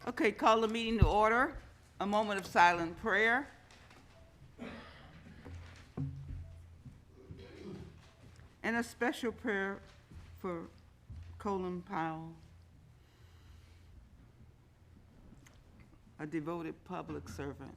Okay, call the meeting to order. A moment of silent prayer. And a special prayer for Colin Powell, a devoted public servant.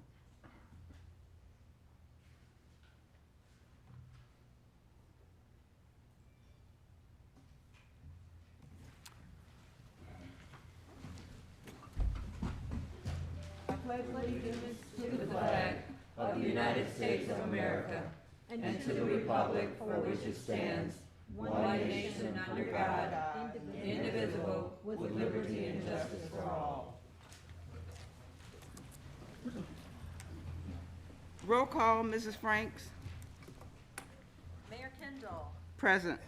To the flag of the United States of America and to the republic for which it stands, one nation under God, indivisible, with liberty and justice for all. Roll call, Mrs. Franks. Mayor Kendall. Present.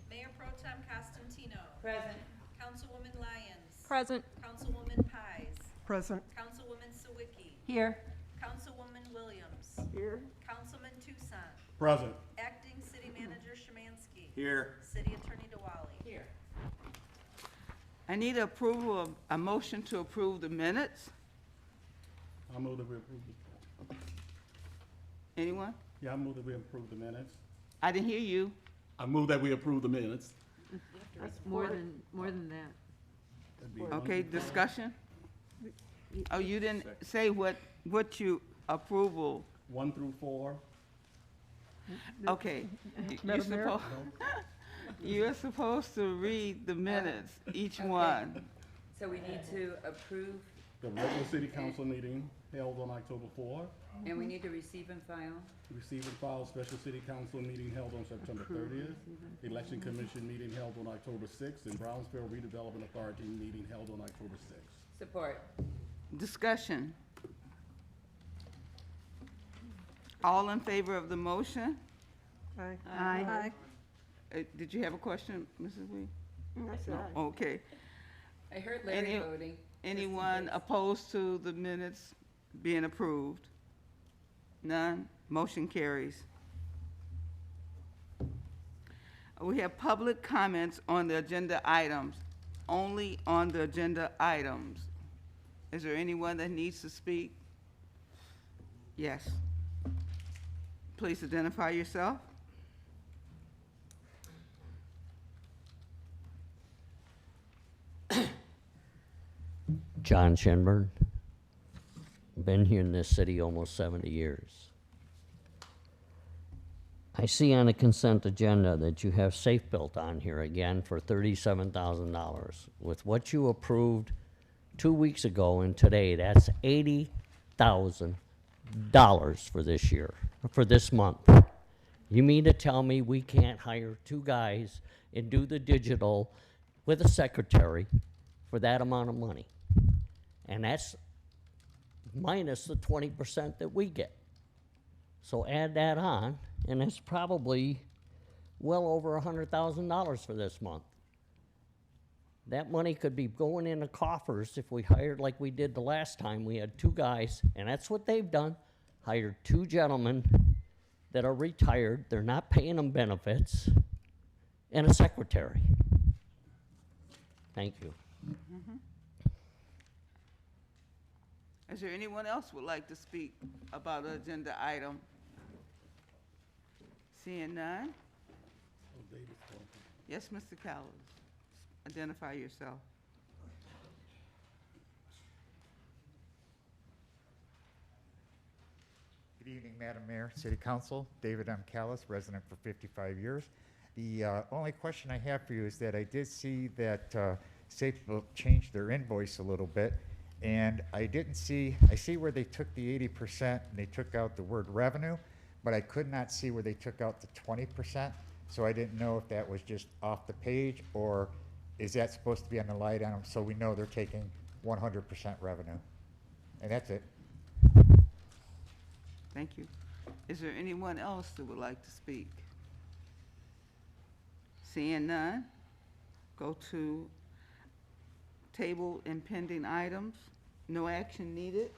Mayor Pro Tem Costantino. Present. Councilwoman Lyons. Present. Councilwoman Pies. Present. Councilwoman Sawicki. Here. Councilwoman Williams. Here. Councilman Tucson. Present. Acting City Manager Szymanski. Here. City Attorney DeWally. Here. I need approval of a motion to approve the minutes. I move that we approve Anyone? I move that we approve the minutes. I didn't hear you. I move that we approve the minutes. That's more than that. That'd be Okay, one- discussion? Oh, you didn't say what you approval. 1 through 4. Okay. You're Madam Mayor? supposed, you're supposed to read the minutes, each one. So we need to approve, The regular city council meeting held on October 4. and we need to receive and file. Receive and file special city council meeting held on September 30th. Election commission meeting held on October 6th. And Brownsville Redevelopment Authority meeting held on October 6th. Support. Discussion. All in favor of the motion? Aye. Aye. Did you have a question, Mrs. Wee? I said aye. Okay. I heard Larry Any- voting. Anyone opposed to the minutes being approved? None? Motion carries. We have public comments on the agenda items, only on the agenda items. Is there anyone that needs to speak? Yes. Please identify yourself. John Shinburn. Been here in this city almost 70 years. I see on the consent agenda that you have Safe Built on here again for $37,000. With what you approved 2 weeks ago and today, that's $80,000 for this year, for this month. You mean to tell me we can't hire 2 guys and do the digital with a secretary for that amount of money? And that's minus the 20% that we get. So add that on, and it's probably well over $100,000 for this month. That money could be going in the coffers if we hired like we did the last time. We had 2 guys, and that's what they've done. Hired 2 gentlemen that are retired. They're not paying them benefits, and a secretary. Thank you. Is there anyone else would like to speak about an agenda item? Seeing none? Oh, David's talking. Yes, Mr. Callis. Identify yourself. Good evening, Madam Mayor, City Council. David M. Callis, resident for 55 years. The only question I have for you is that I did see that Safeville changed their invoice a little bit, and I see where they took the 80% and they took out the word revenue, but I could not see where they took out the 20%, so I didn't know if that was just off the page, or is that supposed to be on the line item so we know they're taking 100% revenue? And that's it. Thank you. Is there anyone else that would like to speak? Seeing none, go to table and pending items. No action needed.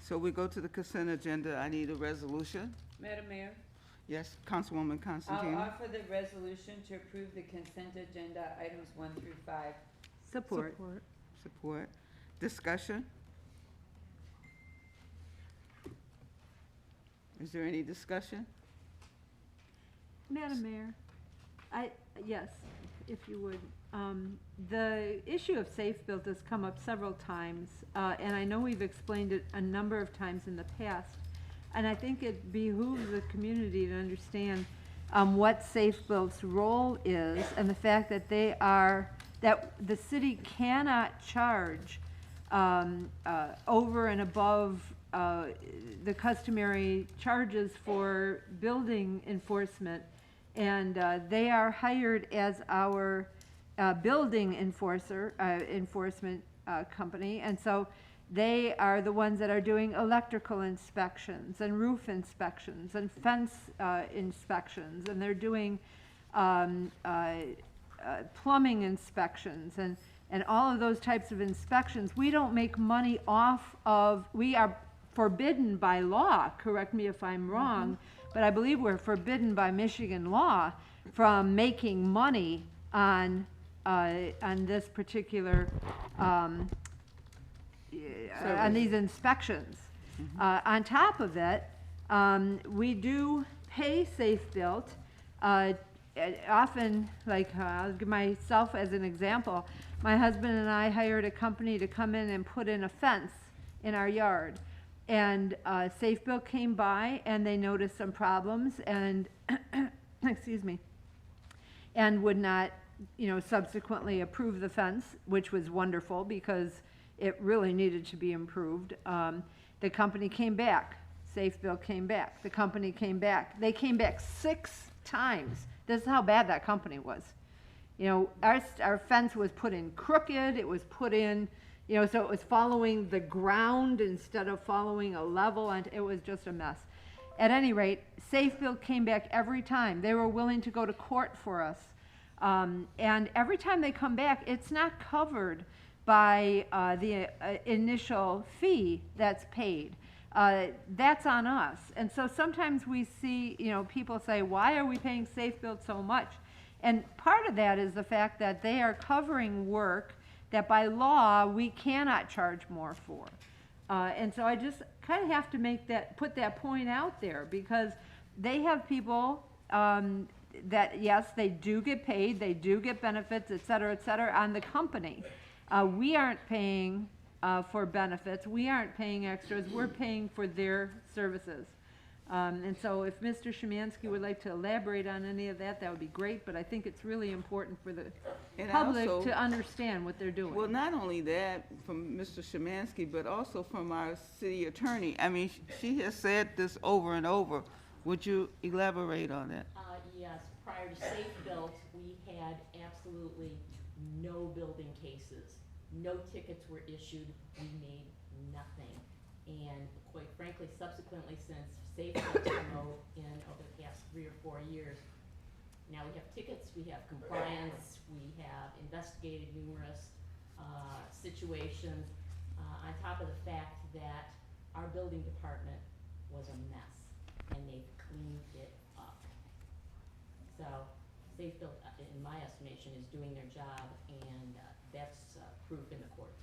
So we go to the consent agenda. I need a resolution. Madam Mayor, Yes, Councilwoman I'll Constantine. offer the resolution to approve the consent agenda items 1 through 5. Support. Support. Discussion? Is there any discussion? Madam Mayor, yes, if you would. The issue of safe built has come up several times, and I know we've explained it a number of times in the past. And I think it behooves the community to understand what safe built's role is, and the fact that that the city cannot charge over and above the customary charges for building enforcement. And they are hired as our building enforcement company. And so they are the ones that are doing electrical inspections and roof inspections and fence inspections. And they're doing plumbing inspections and all of those types of inspections. We don't make money off of, we are forbidden by law, correct me if I'm wrong, but I believe we're forbidden by Michigan law from making money on this particular, on these inspections. On top of it, we do pay Safe Built. Often, like, I'll give myself as an example. My husband and I hired a company to come in and put in a fence in our yard. And Safe Built came by and they noticed some problems and, excuse me, and would not, subsequently approve the fence, which was wonderful because it really needed to be improved. The company came back. Safe Built came back. The company came back. They came back 6 times. This is how bad that company was. Our fence was put in crooked. It was put in, so it was following the ground instead of following a level, and it was just a mess. At any rate, Safe Built came back every time. They were willing to go to court for us. And every time they come back, it's not covered by the initial fee that's paid. That's on us. And so sometimes we see, people say, why are we paying Safe Built so much? And part of that is the fact that they are covering work that by law we cannot charge more for. And so I just kind of have to put that point out there, because they have people that, yes, they do get paid, they do get benefits, et cetera, on the company. We aren't paying for benefits, we aren't paying extras, we're paying for their services. And so if Mr. Szymanski would like to elaborate on any of that, that would be great, but I think it's really important for the public also, to understand what they're doing. Well, not only that from Mr. Szymanski, but also from our city attorney. I mean, she has said this over and over. Would you elaborate on that? Yes, prior to Safe Built, we had absolutely no building cases. No tickets were issued, we made nothing. And quite frankly, subsequently, since Safe Built came out in over the past 3 or 4 years, now we have tickets, we have compliance, we have investigated numerous situations, on top of the fact that our building department was a mess, and they've cleaned it up. So Safe Built, in my estimation, is doing their job, and that's proof in the courts.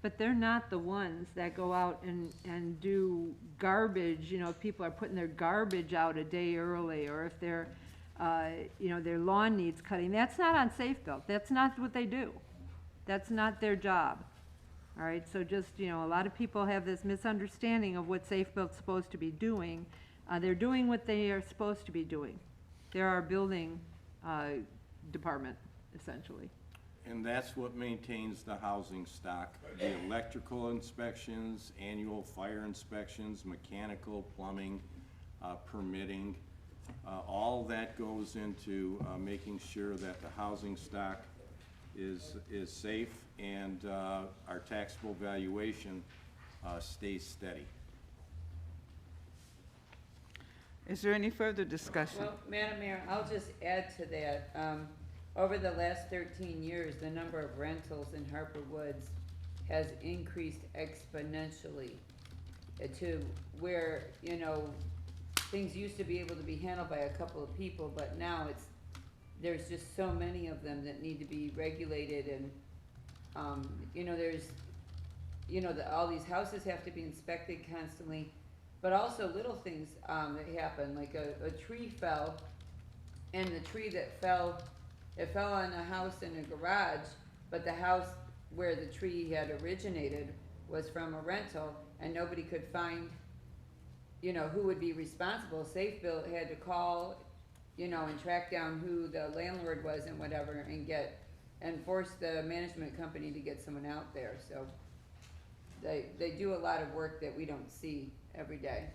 But they're not the ones that go out and do garbage, if people are putting their garbage out a day early, or if their lawn needs cutting. That's not on Safe Built. That's not what they do. That's not their job. All right, so just, a lot of people have this misunderstanding of what Safe Built's supposed to be doing. They're doing what they are supposed to be doing. They're our building department, essentially. And that's what maintains the housing stock, the electrical inspections, annual fire inspections, mechanical, plumbing, permitting. All that goes into making sure that the housing stock is safe, and our taxable valuation stays steady. Is there any further discussion? Well, Madam Mayor, I'll just add to that. Over the last 13 years, the number of rentals in Harper Woods has increased exponentially to where, things used to be able to be handled by a couple of people, but now there's just so many of them that need to be regulated, and, there's you know, all these houses have to be inspected constantly, but also little things, that happen, like a tree fell, and the tree that fell, it fell on a house in a garage, but the house where the tree had originated was from a rental, and nobody could find, you know, who would be responsible. Safe Built had to call, you know, and track down who the landlord was and whatever, and force the management company to get someone out there, so they do a lot of work that we don't see every day.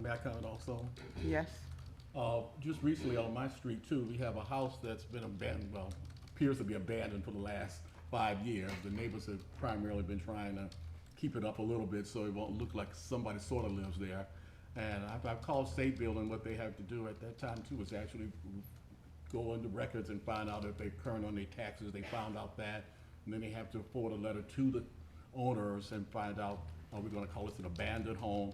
May I comment also? Yes. Just recently on my street too, we have a house that's been abandoned, well, appears to be abandoned for the last 5 years. The neighbors have primarily been trying to keep it up a little bit so it won't look like somebody sort of lives there. And I've called State Building, and what they have to do at that time too is actually go into records and find out if they're current on their taxes. They found out that, and then they have to forward a letter to the owners and find out, are we gonna call this an abandoned home?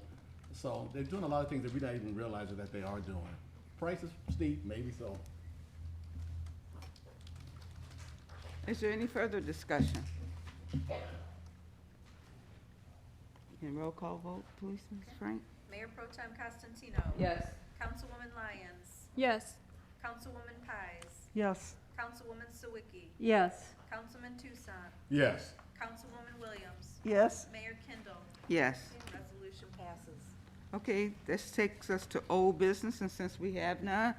So they're doing a lot of things that we don't even realize that they are doing. Price is steep, maybe so. Is there any further discussion? Can roll call vote, please, Ms. Frank? Mayor Pro Tem Costantino. Yes. Councilwoman Lyons. Yes. Councilwoman Pies. Yes. Councilwoman Sawicki. Yes. Councilman Tucson. Yes. Councilwoman Williams. Yes. Mayor Kindle. Yes. Resolution passes. Okay, this takes us to old business, and since we have none,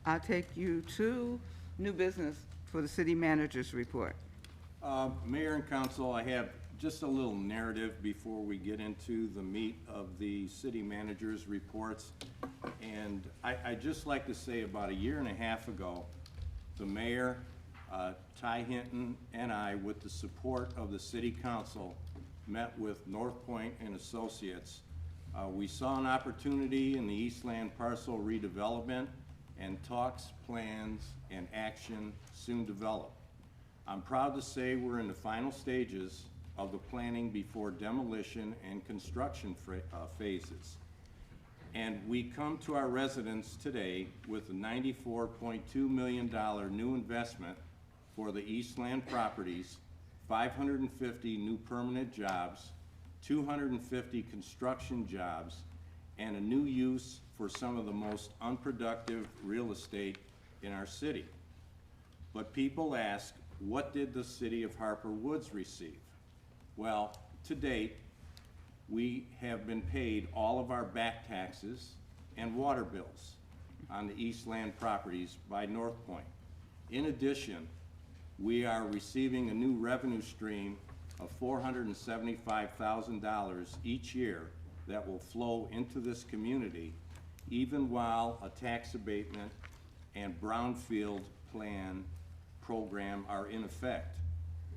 I'll take you to new business for the city manager's report. Mayor and council, I have just a little narrative before we get into the meat of the city manager's reports. And I'd just like to say about 1.5 years ago, the mayor, Ty Hinton, and I, with the support of the city council, met with North Point and Associates. We saw an opportunity in the Eastland parcel redevelopment, and talks, plans, and action soon develop. I'm proud to say we're in the final stages of the planning before demolition and construction phases. And we come to our residents today with a $94.2 million new investment for the Eastland properties, 550 new permanent jobs, 250 construction jobs, and a new use for some of the most unproductive real estate in our city. But people ask, what did the city of Harper Woods receive? Well, to date, we have been paid all of our back taxes and water bills on the Eastland properties by North Point. In addition, we are receiving a new revenue stream of $475,000 each year that will flow into this community, even while a tax abatement and brownfield plan program are in effect.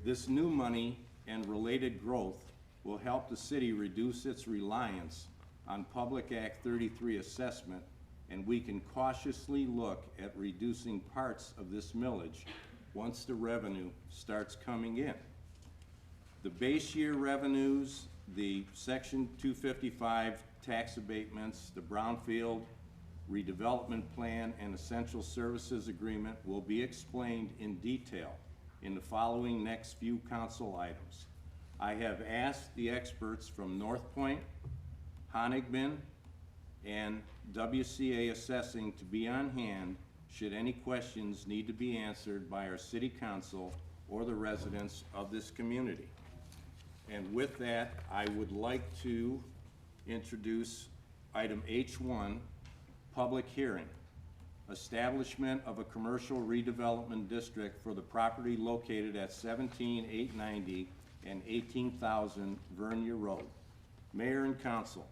This new money and related growth will help the city reduce its reliance on Public Act 33 assessment, and we can cautiously look at reducing parts of this millage once the revenue starts coming in. The base year revenues, the Section 255 tax abatements, the brownfield redevelopment plan, and essential services agreement will be explained in detail in the following next few council items. I have asked the experts from North Point, Honigman, and WCA Assessing to be on hand should any questions need to be answered by our city council or the residents of this community. And with that, I would like to introduce item H1, public hearing. Establishment of a commercial redevelopment district for the property located at 17890 and 18,000 Vernier Road. Mayor and council,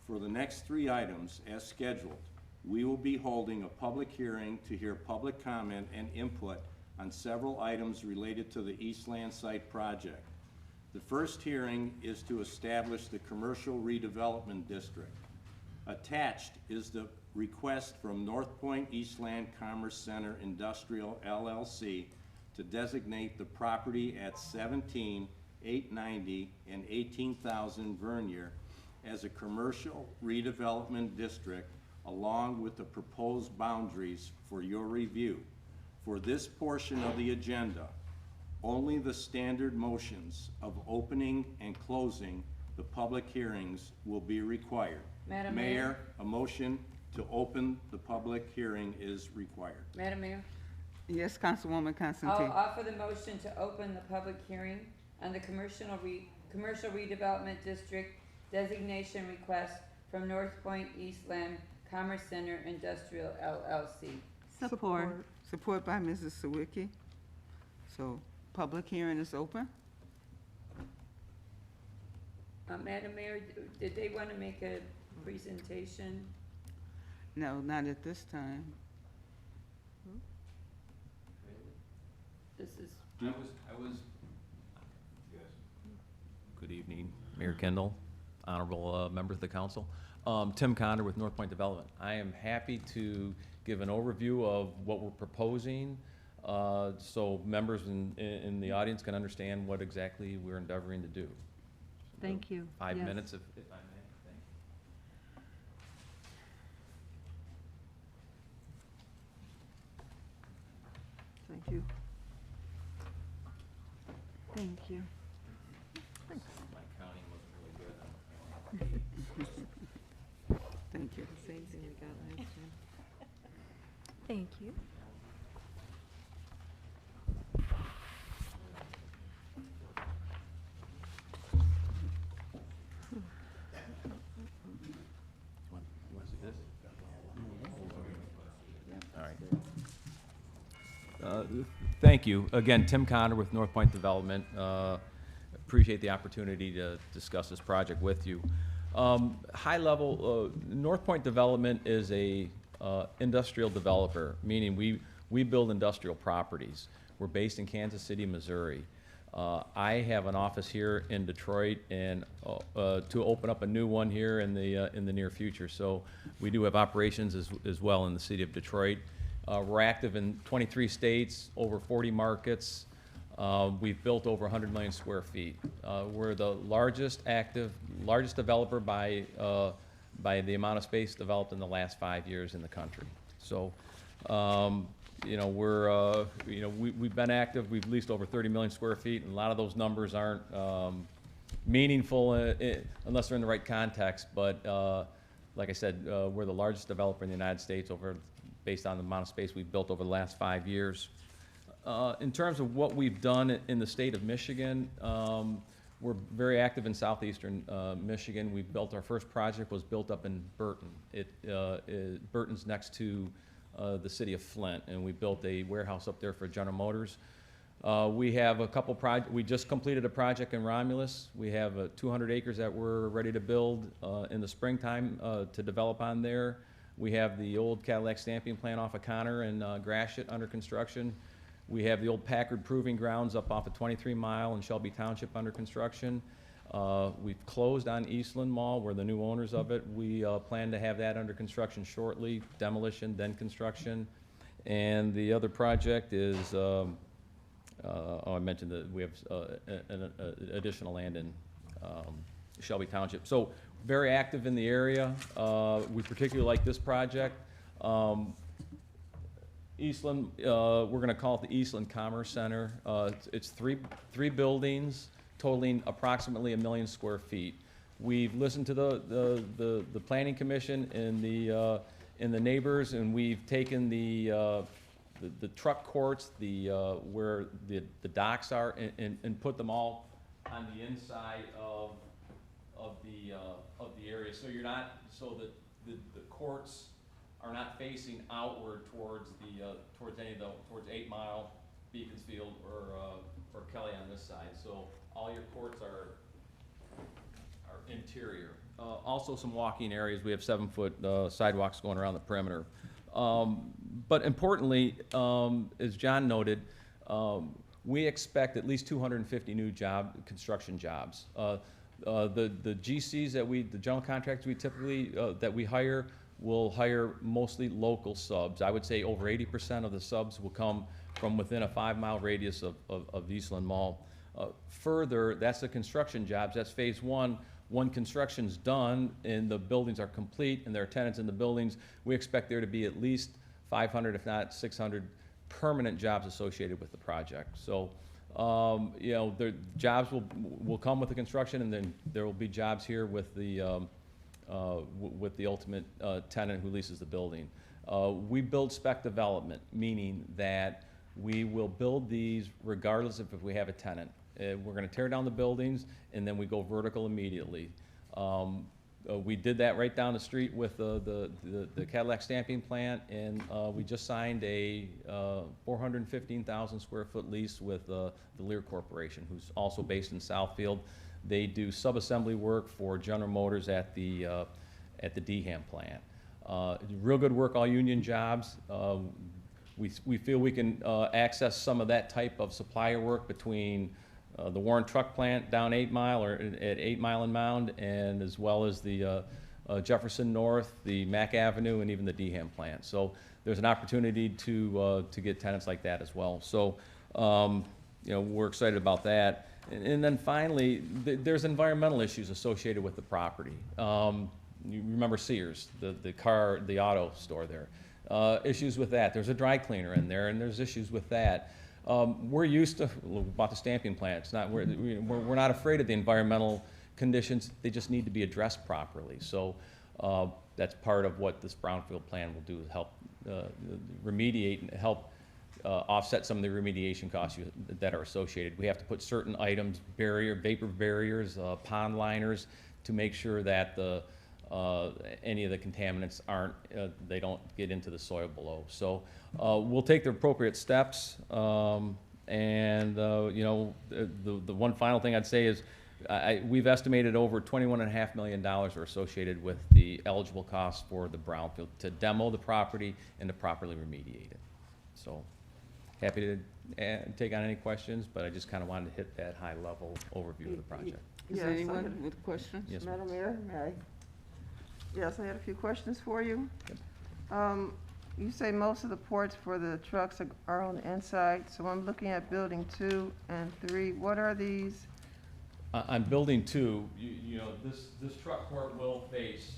for the next 3 items as scheduled, we will be holding a public hearing to hear public comment and input on several items related to the Eastland site project. The first hearing is to establish the commercial redevelopment district. Attached is the request from North Point Eastland Commerce Center Industrial LLC to designate the property at 17890 and 18,000 Vernier as a commercial redevelopment district, along with the proposed boundaries for your review. For this portion of the agenda, Only the standard motions of opening and closing the public hearings will be required. Madam Mayor, Mayor? a motion to open the public hearing is required. Madam Mayor, Yes, Councilwoman I'll Constantine. offer the motion to open the public hearing on the commercial redevelopment district designation request from North Point Eastland Commerce Center Industrial LLC. Support. Support by Mrs. Sawicki. So, public hearing is open. Madam Mayor, did they want to make a presentation? No, not at this time. This is, I was. Good evening, Mayor Kendall, honorable members of the council. Tim Conder with North Point Development. I am happy to give an overview of what we're proposing, so members in the audience can understand what exactly we're endeavoring to do. Thank you. 5 Yes. minutes if I may, thank you. Thank you. Thank you. My counting wasn't really good. Thank you. Same thing we got last time. Thank you. You want to see this? All right. Thank you. Again, Tim Conder with North Point Development. Appreciate the opportunity to discuss this project with you. High level, North Point Development is a industrial developer, meaning we build industrial properties. We're based in Kansas City, Missouri. I have an office here in Detroit and to open up a new one here in the near future. So we do have operations as well in the city of Detroit. We're active in 23 states, over 40 markets. We've built over 100 million square feet. We're the largest developer by the amount of space developed in the last 5 years in the country. So, you know, we've been active. We've leased over 30 million square feet, and a lot of those numbers aren't meaningful unless they're in the right context. But like I said, we're the largest developer in the United States based on the amount of space we've built over the last 5 years. In terms of what we've done in the state of Michigan, we're very active in southeastern Michigan. We built our first project was built up in Burton. Burton's next to the city of Flint, and we built a warehouse up there for General Motors. We have a couple we just completed a project in Romulus. We have 200 acres that we're ready to build in the springtime to develop on there. We have the old Cadillac stamping plant off of Connor and Gratiot under construction. We have the old Packard Proving Grounds up off of 23 Mile in Shelby Township under construction. We've closed on Eastland Mall. We're the new owners of it. We plan to have that under construction shortly, demolition, then construction. And the other project is, I mentioned that we have additional land in Shelby Township. So very active in the area. We particularly like this project. Eastland, we're going to call it the Eastland Commerce Center. It's three buildings totaling approximately 1 million square feet. We've listened to the Planning Commission and the neighbors, and we've taken the truck courts, where the docks are, and put them all on the inside of the area. So you're not, so that the courts are not facing outward towards towards 8 Mile, Beaconsfield, or Kelly on this side. So all your courts are interior. Also some walking areas. We have 7-foot sidewalks going around the perimeter. But importantly, as John noted, we expect at least 250 new construction jobs. The GCs the general contractors we typically that we hire will hire mostly local subs. I would say over 80% of the subs will come from within a 5-mile radius of Eastland Mall. Further, that's the construction jobs. That's phase one. When construction's done and the buildings are complete and there are tenants in the buildings, we expect there to be at least 500, if not 600, permanent jobs associated with the project. So You know, jobs will come with the construction, and then there will be jobs here with the ultimate tenant who leases the building. We build spec development, meaning that we will build these regardless of if we have a tenant. We're gonna tear down the buildings, and then we go vertical immediately. We did that right down the street with the Cadillac stamping plant, and we just signed a 415,000 square foot lease with the Lear Corporation, who's also based in Southfield. They do sub-assembly work for General Motors at the DHAM plant. Real good work, all union jobs. We feel we can access some of that type of supplier work between the Warren Truck Plant down 8 Mile or at 8 Mile and Mound, and as well as the Jefferson North, the Mack Avenue, and even the DHAM plant. So there's an opportunity to get tenants like that as well. So you know, we're excited about that. And then finally, there's environmental issues associated with the property. You remember Sears, the auto store there. Issues with that. There's a dry cleaner in there, and there's issues with that. We're used to, about the stamping plant, it's not, we're not afraid of the environmental conditions. They just need to be addressed properly. So that's part of what this brownfield plan will do, is help remediate and help offset some of the remediation costs that are associated. We have to put certain items, vapor barriers, pond liners, to make sure that any of the contaminants they don't get into the soil below. So we'll take the appropriate steps, and you know, the one final thing I'd say is we've estimated over $21.5 million are associated with the eligible costs for the brownfield to demo the property and to properly remediate it. So happy to take on any questions, but I just kind of wanted to hit that high level overview of the project. Is there anyone with questions? Yes, ma'am. Madam Mayor, may I? Yes, I had a few questions for you. You say most of the ports for the trucks are on the inside, so I'm looking at building 2 and 3. What are these? On building 2, you know, this truck port will face,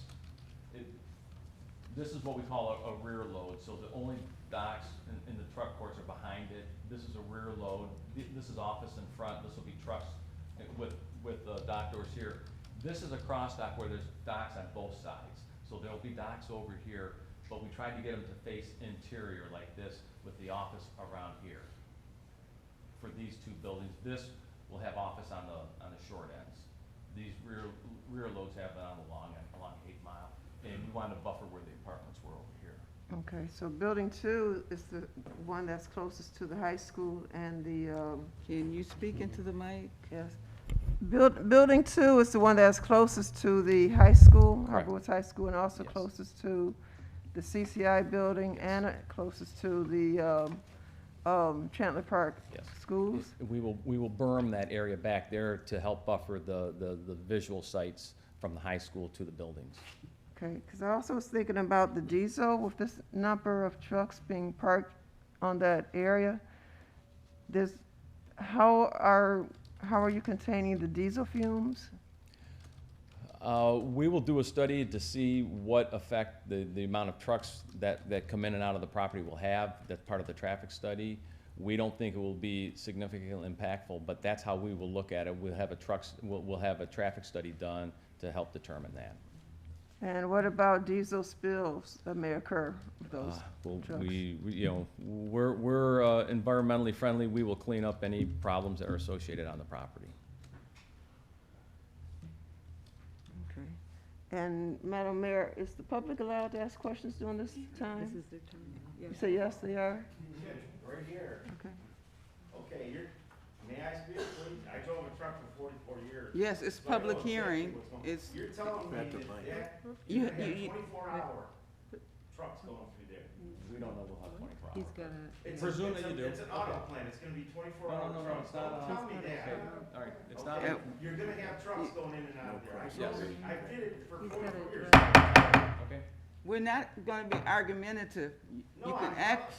this is what we call a rear load. So the only docks in the truck ports are behind it. This is a rear load. This is office in front. This will be trucks with dock doors here. This is a cross dock where there's docks on both sides. So there'll be docks over here, but we tried to get them to face interior like this with the office around here. For these 2 buildings, this will have office on the short ends. These rear loads have it on the long end, along 8 Mile. And we wanted to buffer where the apartments were over here. Okay, so building 2 is the one that's closest to the high school and the, Can you speak into the mic? yes. Building 2 is the one that's closest to the high school, Correct. Harper Woods High School, and also Yes. closest to the CCI building and closest to the Chandler Park Yes. schools. We will berm that area back there to help buffer the visual sites from the high school to the buildings. Okay, because I also was thinking about the diesel, with this number of trucks being parked on that area. How are you containing the diesel fumes? We will do a study to see what effect the amount of trucks that come in and out of the property will have. That's part of the traffic study. We don't think it will be significantly impactful, but that's how we will look at it. We'll have a traffic study done to help determine that. And what about diesel spills that may occur with those Well, trucks? we're environmentally friendly. We will clean up any problems that are associated on the property. Okay. And Madam Mayor, is the public allowed to ask questions during this time? This is the time. You say yes, they are? Right here. Okay. Okay, may I speak, please? I drove a truck for 44 years. Yes, it's So I know public exactly hearing. what's going on. It's, You're telling me that You- you're gonna you- have 24-hour trucks going through there? We don't know we'll have 24 hours. It's Presume it's that you do. It's an auto plant, it's gonna be 24-hour No, trucks. it's not. Don't tell me that. All right, it's not. Okay, you're gonna have trucks going in and out of there. Yes. I did it for 44 years. Okay. we're not gonna be argumentative. You No, can I'm act,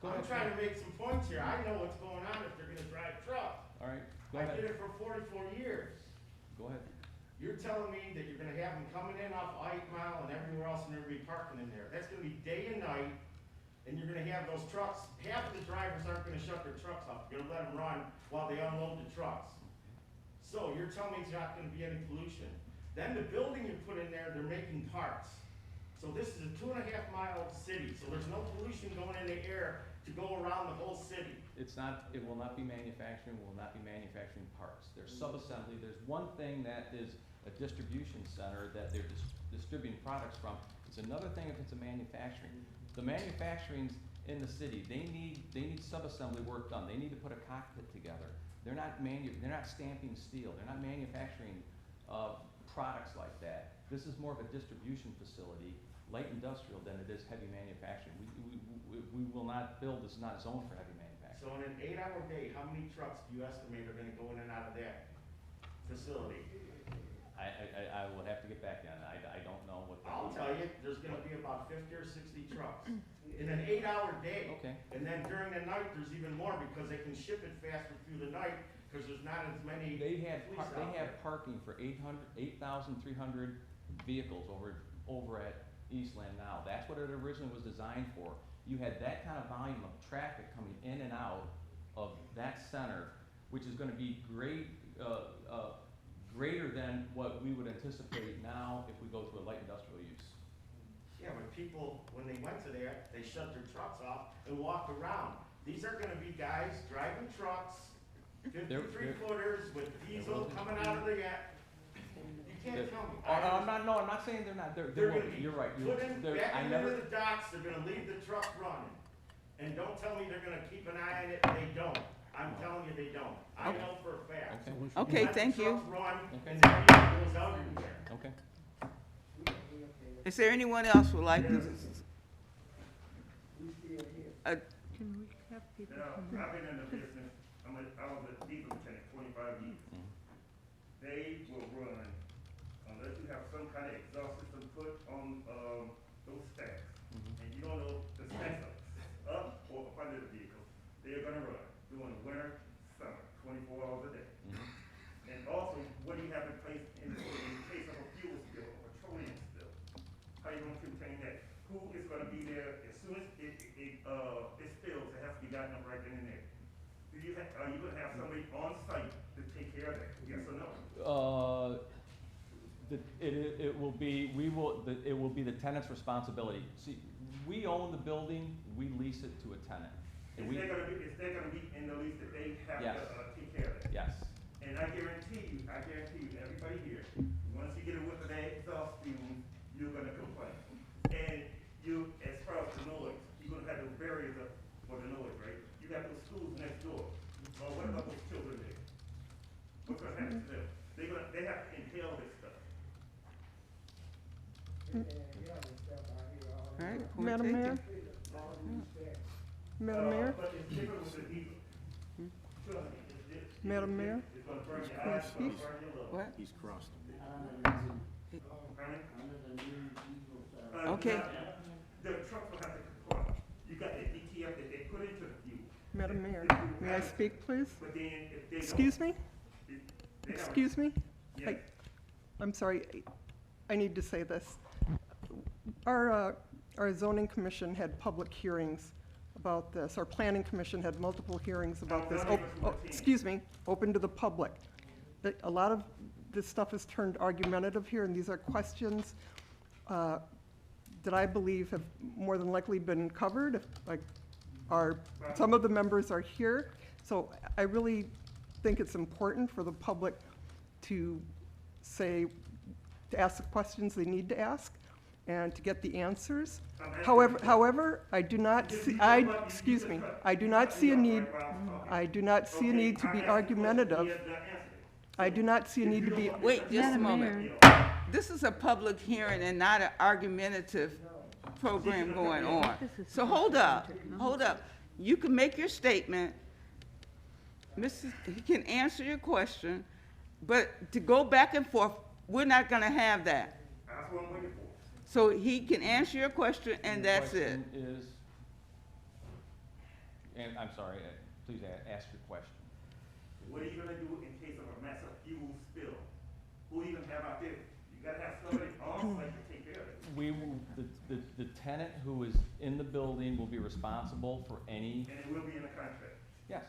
I'm trying to make some points here. I know what's going on if they're gonna drive trucks. All right, go I did ahead. it for 44 years. Go ahead. You're telling me that you're gonna have them coming in off 8 Mile and everywhere else and they're gonna be parking in there. That's gonna be day and night, and you're gonna have those trucks, half of the drivers aren't gonna shut their trucks off, you're gonna let them run while they unload the trucks. So you're telling me there's not gonna be any pollution. Then the building you put in there, they're making parts. So this is a 2.5-mile city, so there's no pollution going in the air to go around the whole city. It's not, it will not be manufacturing, will not be manufacturing parts. There's sub-assembly, there's one thing that is a distribution center that they're distributing products from. It's another thing if it's a manufacturing. The manufacturing's in the city, they need sub-assembly work done. They need to put a cockpit together. They're not stamping steel, they're not manufacturing, products like that. This is more of a distribution facility, light industrial, than it is heavy manufacturing. We will not build, this is not zoned for heavy manufacturing. So in an 8-hour day, how many trucks do you estimate are gonna go in and out of that facility? I will have to get back on that. I don't know what the. I'll tell you, there's gonna be about 50 or 60 trucks in an 8-hour day. Okay. And then during the night, there's even more because they can ship it faster through the night because there's not as many They have, police out there. parking for 8,300 vehicles over at Eastland now. That's what it originally was designed for. You had that kind of volume of traffic coming in and out of that center, which is gonna be greater than what we would anticipate now if we go to a light industrial use. Yeah, but people, when they went to there, they shut their trucks off and walked around. These are gonna be guys driving trucks, 53-footers with diesel coming out of the, you can't tell me. I'm not saying they're not, They're they're, gonna be you're right. put in, back I into never, the docks, they're gonna leave the truck running. And don't tell me they're gonna keep an eye on it, they don't. I'm telling you they don't. I know for a fact. Okay, Let the thank you. trucks run, Okay. and then it goes out everywhere. okay. Is there anyone else who would like to? Can we have people Now, come? I've been in the business, I was a diesel mechanic 25 years. They will run unless you have some kind of exhaust system put on, those stacks. And you don't know the stacks are up or under the vehicle, they're gonna run during the winter, summer, 24 hours a day. And also, what do you have in place in case of a fuel spill or petroleum spill? How you gonna contain that? Who is gonna be there as soon as it spills, it has to be gotten up right then and there? Are you gonna have somebody on site to take care of that, yes or no? It will be, it will be the tenant's responsibility. See, we own the building, we lease it to a tenant. Is And we, there gonna be in the lease that they have Yes. to take care of that? yes, And I guarantee you, everybody here, once you get a whiff of that exhaust fumes, you're gonna complain. And you, as far as the noise, you're gonna have those barriers up for the noise, right? You got those schools next door. Well, what about those children there? What's gonna happen to them? They have to inhale this stuff. All right, point Madam Mayor? taken. Madam Mayor? But it's different with the diesel. Trust me, it's Madam Mayor? It's gonna burn your eyes, it's gonna burn your lungs. What? He's crossed the bridge. Okay. The trucks will have to comply. You got the DTF that they put into the fuel. Madam Mayor, may I speak, please? But then if they don't. Excuse me? they have a- Excuse me? Yes. I'm sorry, I need to say this. Our zoning commission had public hearings about this. Our planning commission had multiple hearings about this. Zoning was 14. Excuse me, open to the public. A lot of this stuff is turned argumentative here, and these are questions that I believe have more than likely been covered. Like, some of the members are here, so I really think it's important for the public to ask the questions they need to ask and to get the answers. However, I do not see, excuse me, I do not see a need to be argumentative. I do not see a need to be, Wait, just a Madam moment. Mayor. This is a public hearing and not an argumentative program going on. So hold up. You can make your statement. He can answer your question, but to go back and forth, we're not gonna have that. That's what I'm waiting for. So he can answer your question and that's it. The question is, and I'm sorry, please ask your question. What are you gonna do in case of a massive fuel spill? Who are you gonna have out there? You gotta have somebody on site to take care of it. We will, the tenant who is in the building will be responsible for any, And it will be in the contract. yes.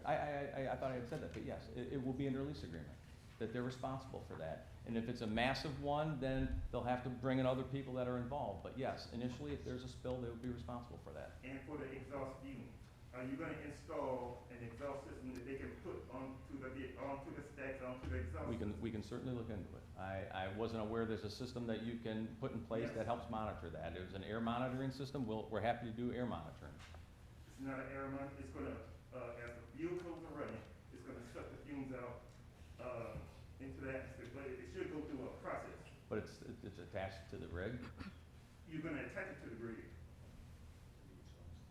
I thought I had said that, but yes, it will be in their lease agreement, that they're responsible for that. And if it's a massive one, then they'll have to bring in other people that are involved. But yes, initially, if there's a spill, they will be responsible for that. And for the exhaust fumes, are you gonna install an exhaust system that they can put onto the stacks, onto the exhaust? We can certainly look into it. I wasn't aware there's a system that you can put in place that helps monitor that. There's an air monitoring system. We're happy to do air monitoring. It's not an air monitor, it's gonna, as the vehicles are running, it's gonna suck the fumes out, into the atmosphere, but it should go through a process. But it's attached to the rig. You're gonna attach it to the grid.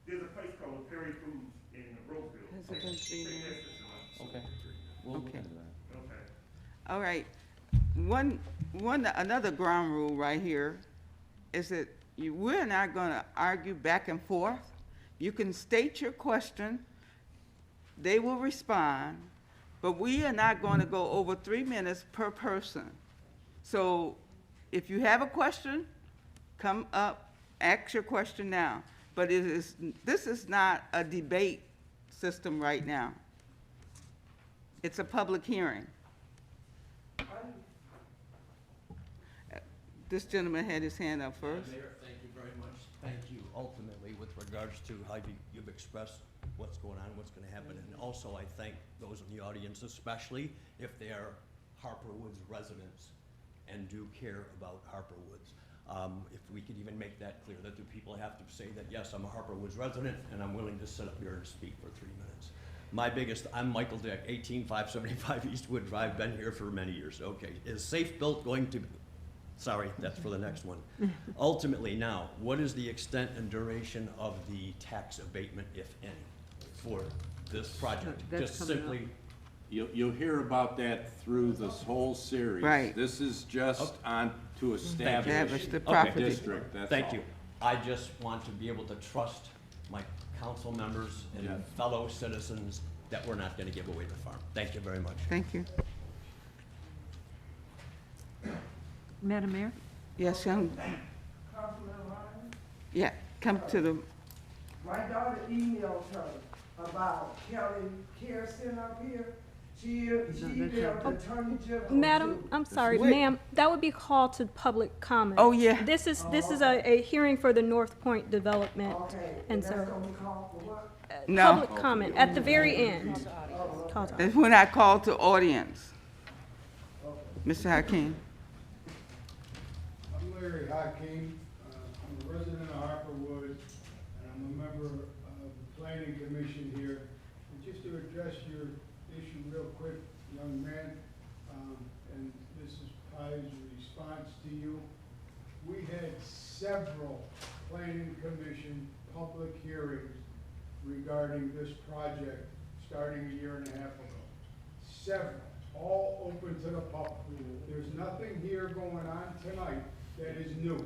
There's a place called Perry Foods in Roseville. Has it been seen? Check that system out. Okay. We'll look Okay. into that. Okay. All right. Another ground rule right here is that we're not gonna argue back and forth. You can state your question, they will respond, but we are not gonna go over 3 minutes per person. So if you have a question, come up, ask your question now. But this is not a debate system right now. It's a public hearing. This gentleman had his hand up first. Mayor, thank you very much. Thank you ultimately with regards to how you've expressed what's going on, what's gonna happen. And also I thank those in the audience, especially if they are Harper Woods residents and do care about Harper Woods. If we could even make that clear, that the people have to say that, yes, I'm a Harper Woods resident and I'm willing to sit up here and speak for 3 minutes. I'm Michael Dick, 18575 Eastwood Drive, been here for many years. Okay, is Safe Built going to, sorry, that's for the next one. Ultimately now, what is the extent and duration of the tax abatement, if any, for this project? That's Just coming up. simply, You'll hear about that through this whole series. Right. This is just on to Establish establish the a property. district, that's all. thank you. I just want to be able to trust my council members and Yeah. fellow citizens that we're not gonna give away the farm. Thank you very much. Thank you. Madam Mayor? Yes, young, Councilman Ryan, yeah, come to the, my daughter emailed her about Kelly Care Center up here. She emailed the Attorney General. Madam, I'm sorry, Wait. ma'am, that would be called to public comment. oh, yeah. This is a hearing for the North Point development, Okay, and and that's so, gonna be called for what? No. public comment at the very end. Call to- If we're not called to audience. Mr. Hakeem? I'm Larry Hakeem. I'm a resident of Harper Woods, and I'm a member of the Planning Commission here. And just to address your issue real quick, young man, and this is probably a response to you. We had several Planning Commission public hearings regarding this project starting a year and a half ago. Several, all open to the public. There's nothing here going on tonight that is new.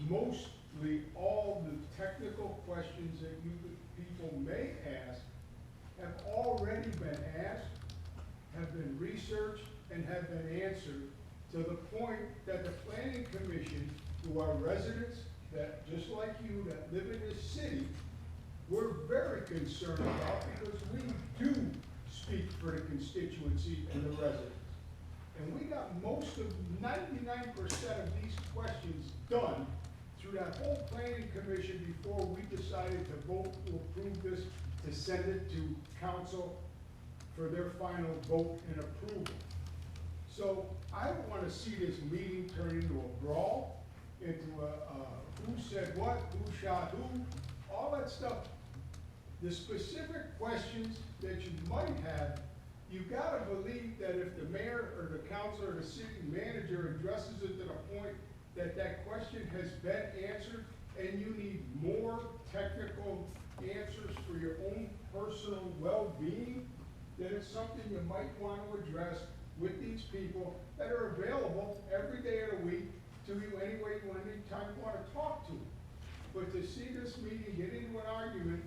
Mostly all the technical questions that you people may ask have already been asked, have been researched, and have been answered to the point that the Planning Commission, who are residents that, just like you, that live in this city, we're very concerned about, because we do speak for the constituency and the residents. And we got most of 99% of these questions done through that whole Planning Commission before we decided to vote to approve this, to send it to council for their final vote and approval. So I don't wanna see this meeting turn into a brawl, into a who said what, who shot who, all that stuff. The specific questions that you might have, you gotta believe that if the mayor or the council or the city manager addresses it to the point that that question has been answered, and you need more technical answers for your own personal well-being, then it's something you might want to address with these people that are available every day of the week to you any way, anytime you want to talk to them. But to see this meeting get into an argument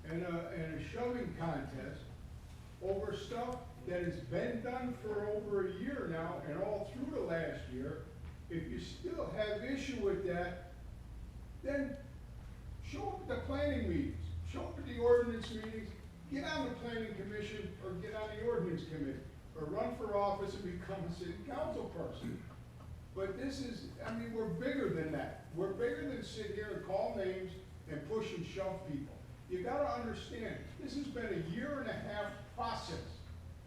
and a shoving contest over stuff that has been done for over a year now and all through the last year, If you still have issue with that, then show up at the planning meetings, show up at the ordinance meetings, get on the planning commission or get on the ordinance committee, or run for office and become a city council person. But this is, I mean, we're bigger than that. We're bigger than sit here and call names and push and shove people. You gotta understand, this has been a 1.5-year process.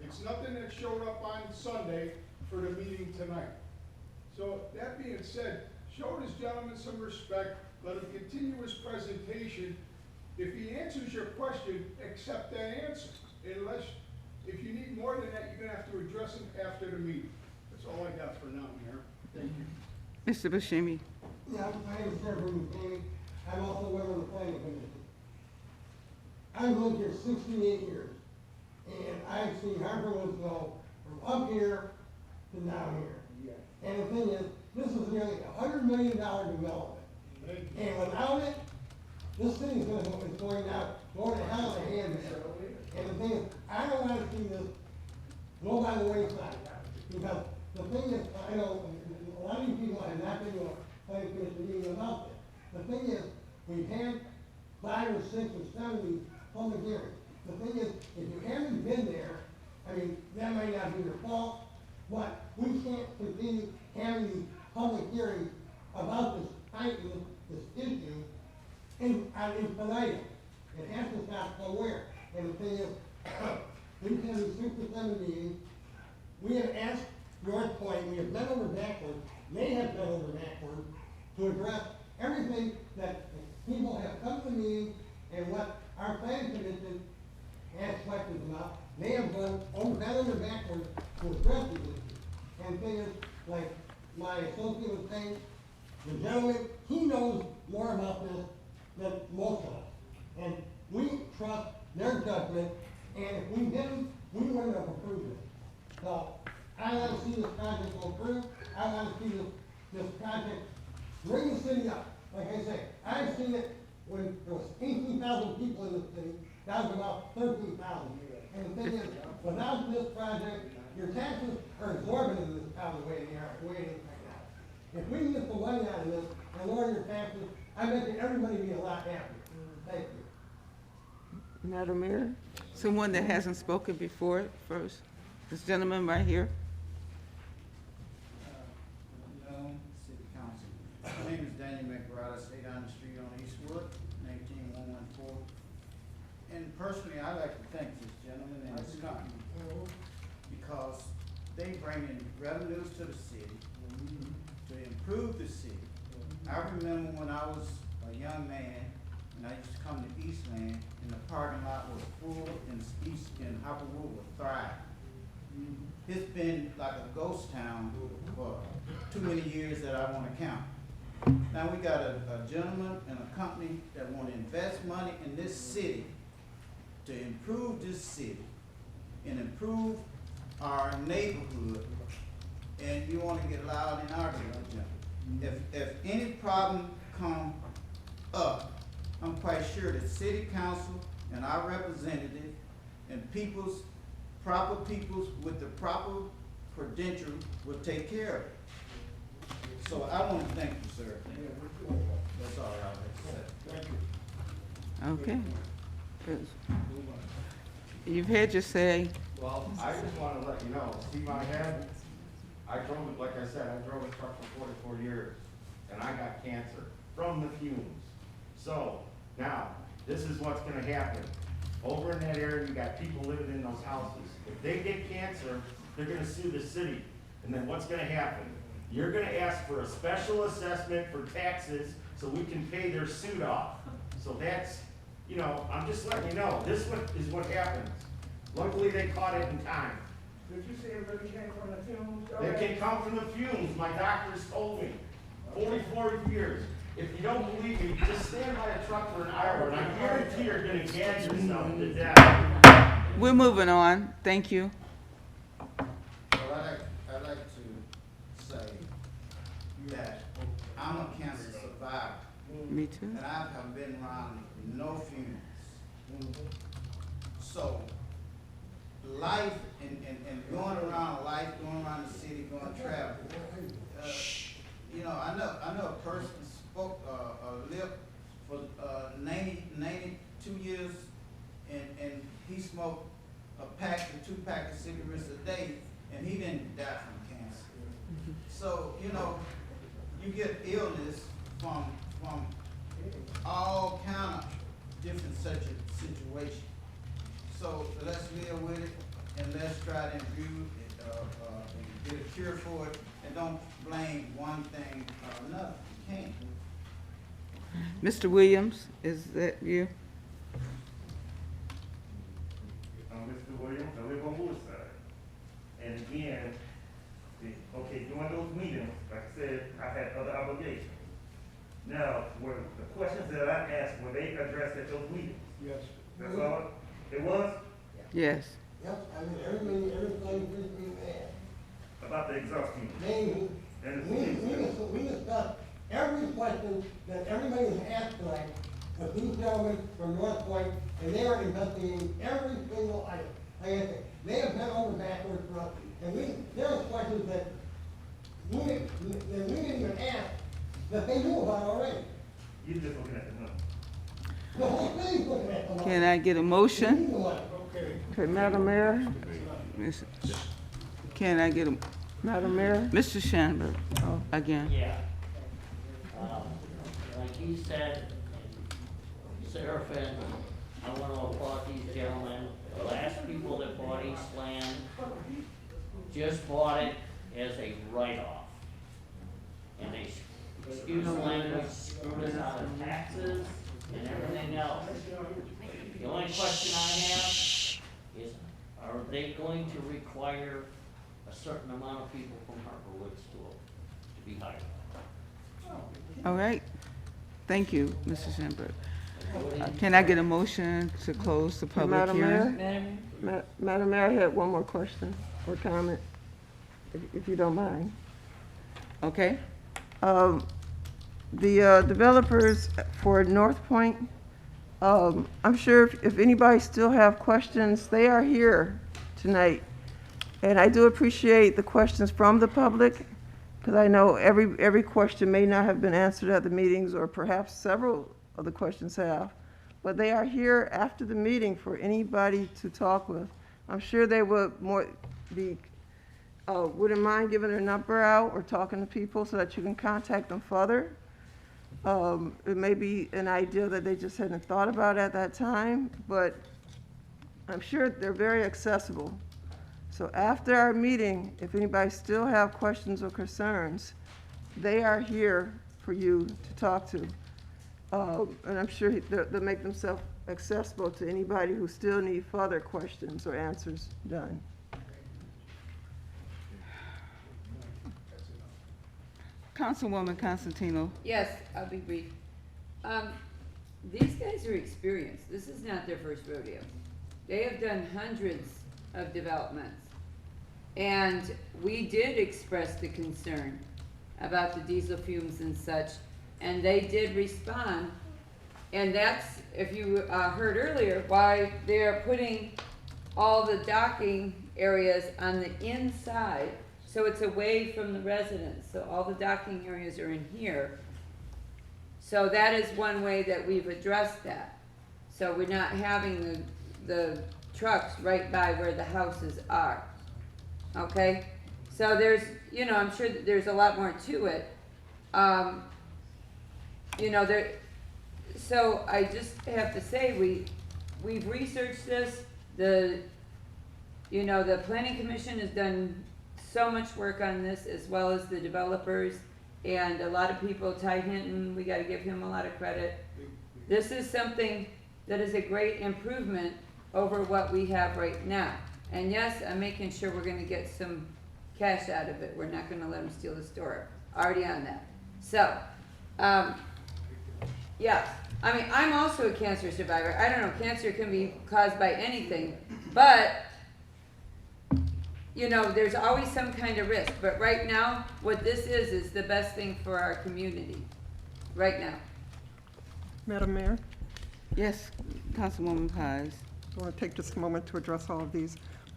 It's nothing that showed up on Sunday for the meeting tonight. So that being said, show this gentleman some respect, let him continue his presentation. If he answers your question, accept that answer. Unless, if you need more than that, you're gonna have to address him after the meeting. That's all I got for now, Mayor. Thank you. Mr. Buscemi. Yeah, my name is Harper. I'm also a member of the planning commission. I've lived here 68 years, and I've seen Harper Woods go from up here to down here. And the thing is, this is nearly $100 million development. And without it, this thing is going down, going to hell in a handbasket. And the thing is, I don't want to see this go by the wayside. Because the thing is, I know a lot of you people have not been to a planning commission meeting about this. The thing is, we've had 5 or 6 or 7 of these public hearings. The thing is, if you haven't been there, I mean, that might not be your fault, but we can't continue having these public hearings about this item, this issue, infinitum. It has to stop somewhere. And the thing is, we've had these 6 or 7 meetings. We have asked North Point, we have bent over backwards, they have bent over backwards to address everything that people have come to the meeting and what our planning commission has questions about. They have bent over backwards to address these issues. And the thing is, like my associate was saying, the gentleman, he knows more about this than most of us. And we trust their judgment, and if we didn't, we wouldn't have approved it. So I want to see this project go through. I want to see this project bring the city up. Like I say, I've seen it when there was 18,000 people in the city, that was about 13,000. And the thing is, without this project, your taxes are exorbitant in this town the way they are, the way it is right now. If we can get the money out of this and lower your taxes, I bet you everybody would be a lot happier. Thank you. Madam Mayor, someone that hasn't spoken before first. This gentleman right here. City Council. My name is Daniel McBride. I stay down the street on Eastwood, 19114. And personally, I like to thank this gentleman and his company because they bring in revenues to the city to improve the city. I remember when I was a young man and I used to come to Eastland and the parking lot was full and Harper Wood would thrive. It's been like a ghost town for too many years that I want to count. Now we got a gentleman and a company that want to invest money in this city to improve this city and improve our neighborhood, and you want to get loud and argue with them. If any problem come up, I'm quite sure that city council and our representative and proper peoples with the proper credentials will take care of it. So I want to thank you, sir. That's all I have to say. Thank you. Okay. Good. You've had your say. Well, I just want to let you know, see my head? I drove it, like I said, I drove a truck for 44 years, and I got cancer from the fumes. So, now, this is what's gonna happen. Over in that area, you got people living in those houses. If they get cancer, they're gonna sue the city. And then what's gonna happen? You're gonna ask for a special assessment for taxes so we can pay their suit off. So that's, you know, I'm just letting you know, this is what happens. Luckily, they caught it in time. Did you say it really came from the fumes? It can come from the fumes, my doctors told me. 44 years. If you don't believe me, just stand by a truck for an hour, and I guarantee you're gonna gag yourself to death. We're moving on. Thank you. Well, I'd like to say that I'm a cancer survivor. Me too. And I have been around no funerals. So, life and going around life, going around the city, going travel, I know a person lived for 92 years, and he smoked a pack to 2 packs of cigarettes a day, and he didn't die from cancer. So, you know, you get illness from all kind of different such a situation. So let's live with it, and let's try to improve it, and get a cure for it, and don't blame one thing or another. You can't. Mr. Williams, is that you? I'm Mr. Williams, I live on Woodside. And again, during those meetings, like I said, I had other obligations. Now, were the questions that I asked, were they addressed at those meetings? Yes. That's all? It was? Yes. Yep, I mean, everything is being asked. About the exhaust unit? Mainly, And the we discussed every question that everybody has asked tonight with these gentlemen from North Point, and they are investigating every single item. Like I said, they have been over backwards for us, and there are questions that we didn't even ask that they knew about already. You're just looking at the number. The whole thing's looking at the law. Can I get a motion? Okay, Madam Mayor, Can I get a, Madam Mayor? Mr. Shanberg, again? Yeah. Like he said, Seraphin, I want to applaud these gentlemen. The last people that bought Eastland just bought it as a write-off. And they, excuse the language, screwed us out of taxes and everything else. The only question I have is, are they going to require a certain amount of people from Harper Woods to be hired? All right. Thank you, Mr. Shanberg. Can I get a motion to close the public Madam hearing? Mayor? Madam Mayor, I had one more question or comment, if you don't mind. Okay. The developers for North Point, I'm sure if anybody still have questions, they are here tonight. And I do appreciate the questions from the public, because I know every question may not have been answered at the meetings, or perhaps several of the questions have. But they are here after the meeting for anybody to talk with. I'm sure they would wouldn't mind giving their number out or talking to people so that you can contact them further. It may be an idea that they just hadn't thought about at that time, but I'm sure they're very accessible. So after our meeting, if anybody still have questions or concerns, they are here for you to talk to. And I'm sure they'll make themselves accessible to anybody who still need further questions or answers done. Councilwoman Constantino. Yes, I'll be brief. These guys are experienced. This is not their first rodeo. They have done hundreds of developments. And we did express the concern about the diesel fumes and such, and they did respond. And that's, if you heard earlier, why they're putting all the docking areas on the inside, so it's away from the residents. So all the docking areas are in here. So that is one way that we've addressed that. So we're not having the trucks right by where the houses are. Okay? So there's, you know, I'm sure that there's a lot more to it. You know, so I just have to say, we've researched this. The Planning Commission has done so much work on this, as well as the developers, and a lot of people, Ty Hinton, we gotta give him a lot of credit. This is something that is a great improvement over what we have right now. And yes, I'm making sure we're gonna get some cash out of it. We're not gonna let them steal the store. Already on that. So, yeah. I mean, I'm also a cancer survivor. I don't know, cancer can be caused by anything, but you know, there's always some kind of risk. But right now, what this is the best thing for our community. Right now. Madam Mayor, Yes, Councilwoman Paz. I want to take just a moment to address all of these.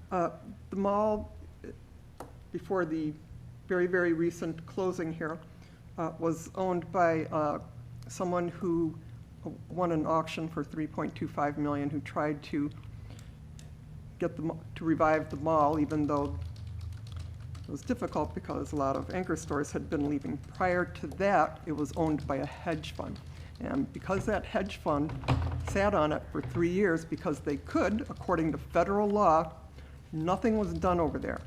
The mall, before the very, very recent closing here, was owned by someone who won an auction for $3.25 million, who tried to get to revive the mall, even though it was difficult because a lot of anchor stores had been leaving. Prior to that, it was owned by a hedge fund. And because that hedge fund sat on it for 3 years because they could, according to federal law, nothing was done over there.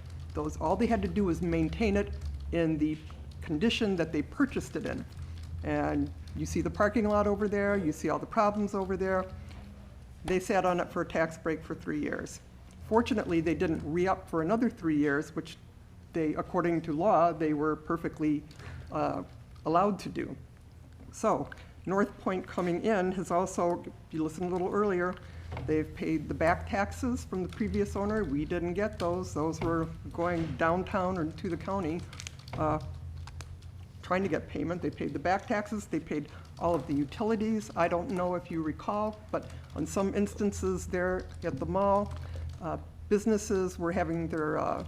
All they had to do was maintain it in the condition that they purchased it in. And you see the parking lot over there, you see all the problems over there. They sat on it for a tax break for 3 years. Fortunately, they didn't re-up for another 3 years, which they, according to law, they were perfectly allowed to do. So North Point coming in has also, if you listened a little earlier, they've paid the back taxes from the previous owner. We didn't get those. Those were going downtown or to the county, trying to get payment. They paid the back taxes. They paid all of the utilities. I don't know if you recall, but on some instances there at the mall, businesses were having their,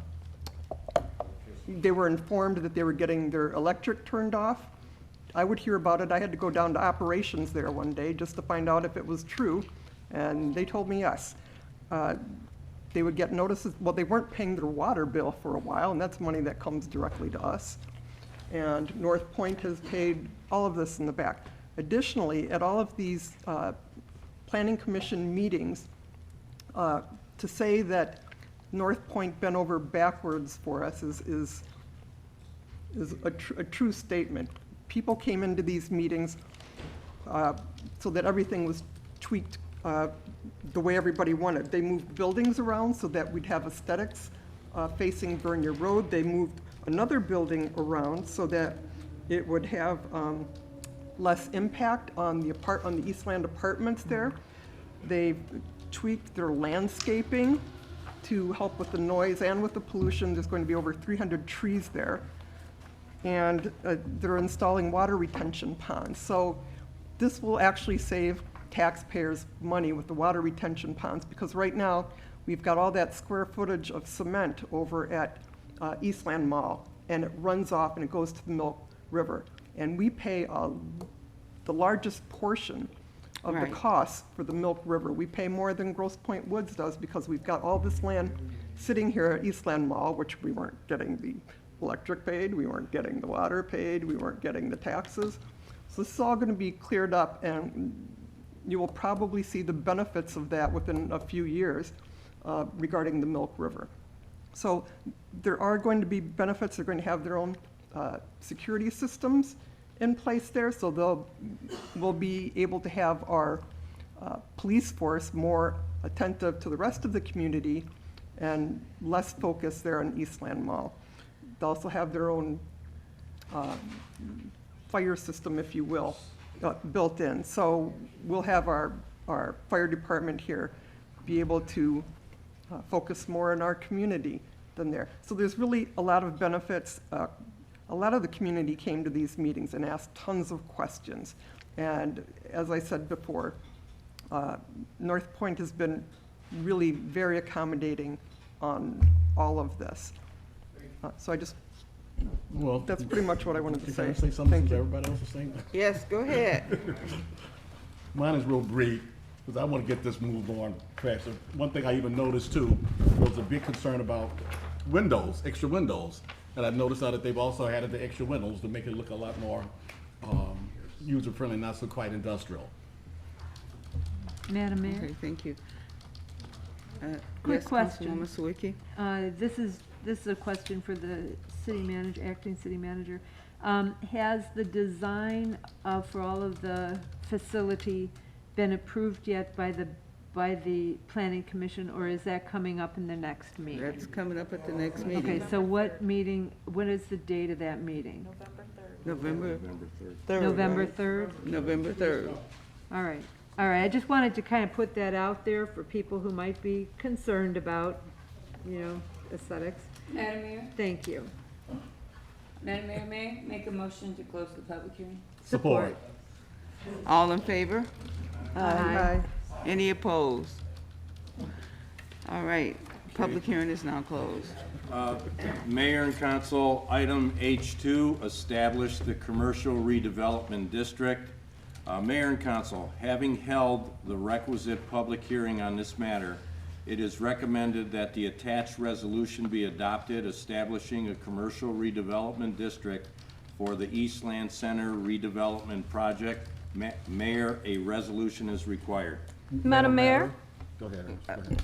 they were informed that they were getting their electric turned off. I would hear about it. I had to go down to operations there one day just to find out if it was true. And they told me yes. They would get notices. Well, they weren't paying their water bill for a while, and that's money that comes directly to us. And North Point has paid all of this in the back. Additionally, at all of these Planning Commission meetings, to say that North Point bent over backwards for us is a true statement. People came into these meetings so that everything was tweaked the way everybody wanted. They moved buildings around so that we'd have aesthetics facing Vernier Road. They moved another building around so that it would have less impact on the Eastland apartments there. They tweaked their landscaping to help with the noise and with the pollution. There's going to be over 300 trees there. And they're installing water retention ponds. So this will actually save taxpayers money with the water retention ponds, because right now we've got all that square footage of cement over at Eastland Mall, and it runs off and it goes to the Milk River. And we pay the largest portion of the costs for the Milk River. We pay more than Grosse Pointe Woods does because we've got all this land sitting here at Eastland Mall, which we weren't getting the electric paid, we weren't getting the water paid, we weren't getting the taxes. So this is all going to be cleared up, and you will probably see the benefits of that within a few years regarding the Milk River. So there are going to be benefits. They're going to have their own security systems in place there, so we'll be able to have our police force more attentive to the rest of the community and less focused there on Eastland Mall. They'll also have their own fire system, if you will, built in. So we'll have our fire department here be able to focus more on our community than there. So there's really a lot of benefits. A lot of the community came to these meetings and asked tons of questions. And as I said before, North Point has been really very accommodating on all of this. So Well, that's pretty much what I wanted to say. Can I say something to everybody else is saying? Yes, go ahead. Mine is real brief, because I want to get this moved on fast. So one thing I even noticed too, was a big concern about windows, extra windows. And I've noticed now that they've also added the extra windows to make it look a lot more user-friendly, not so quite industrial. Madam Mayor? Okay, thank you. Quick Yes, question. Councilwoman Sawicki? This is a question for the city manager, acting city manager. Has the design for all of the facility been approved yet by the planning commission, or is that coming up in the next meeting? That's coming up at the next meeting. Okay, so what is the date of that meeting? November 3rd. November right? 3rd? November 3rd. All right, all right, I just wanted to kind of put that out there for people who might be concerned about, aesthetics. Madam Mayor? Thank you. Madam Mayor, may I make a motion to close the public hearing? Support. All in favor? Aye. Any opposed? All right, Public hearing is now closed. Mayor and council, item H2, establish the commercial redevelopment district. Mayor and council, having held the requisite public hearing on this matter, it is recommended that the attached resolution be adopted establishing a commercial redevelopment district for the Eastland Center redevelopment project. Mayor, a resolution is required. Madam Mayor, Go ahead, Ernest, go ahead.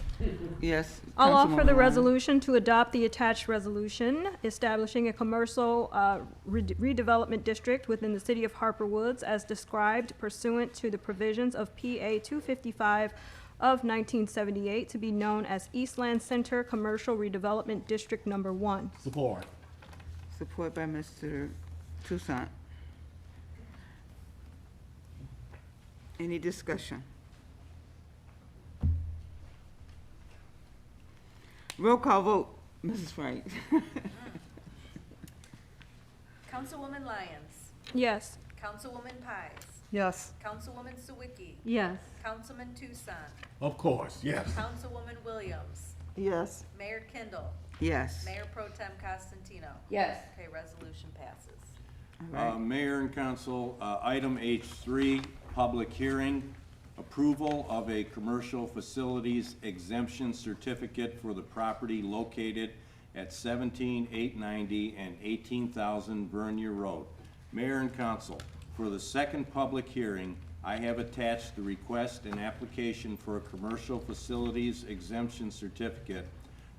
Yes. I'll offer the Councilwoman Ryan. resolution to adopt the attached resolution establishing a commercial redevelopment district within the city of Harper Woods as described pursuant to the provisions of PA 255 of 1978 to be known as Eastland Center Commercial Redevelopment District Number 1. Support. Support by Mr. Toussaint. Any discussion? Roll call vote, Mrs. Frank. Councilwoman Lyons. Yes. Councilwoman Pies. Yes. Councilwoman Sawicki. Yes. Councilman Tucson. Of course, yes. Councilwoman Williams. Yes. Mayor Kindle. Yes. Mayor Pro Tem Costantino. Yes. Okay, resolution passes. All right. Mayor and council, item H3, public hearing, approval of a commercial facilities exemption certificate for the property located at 17890 and 18,000 Vernier Road. Mayor and council, for the second public hearing, I have attached the request and application for a commercial facilities exemption certificate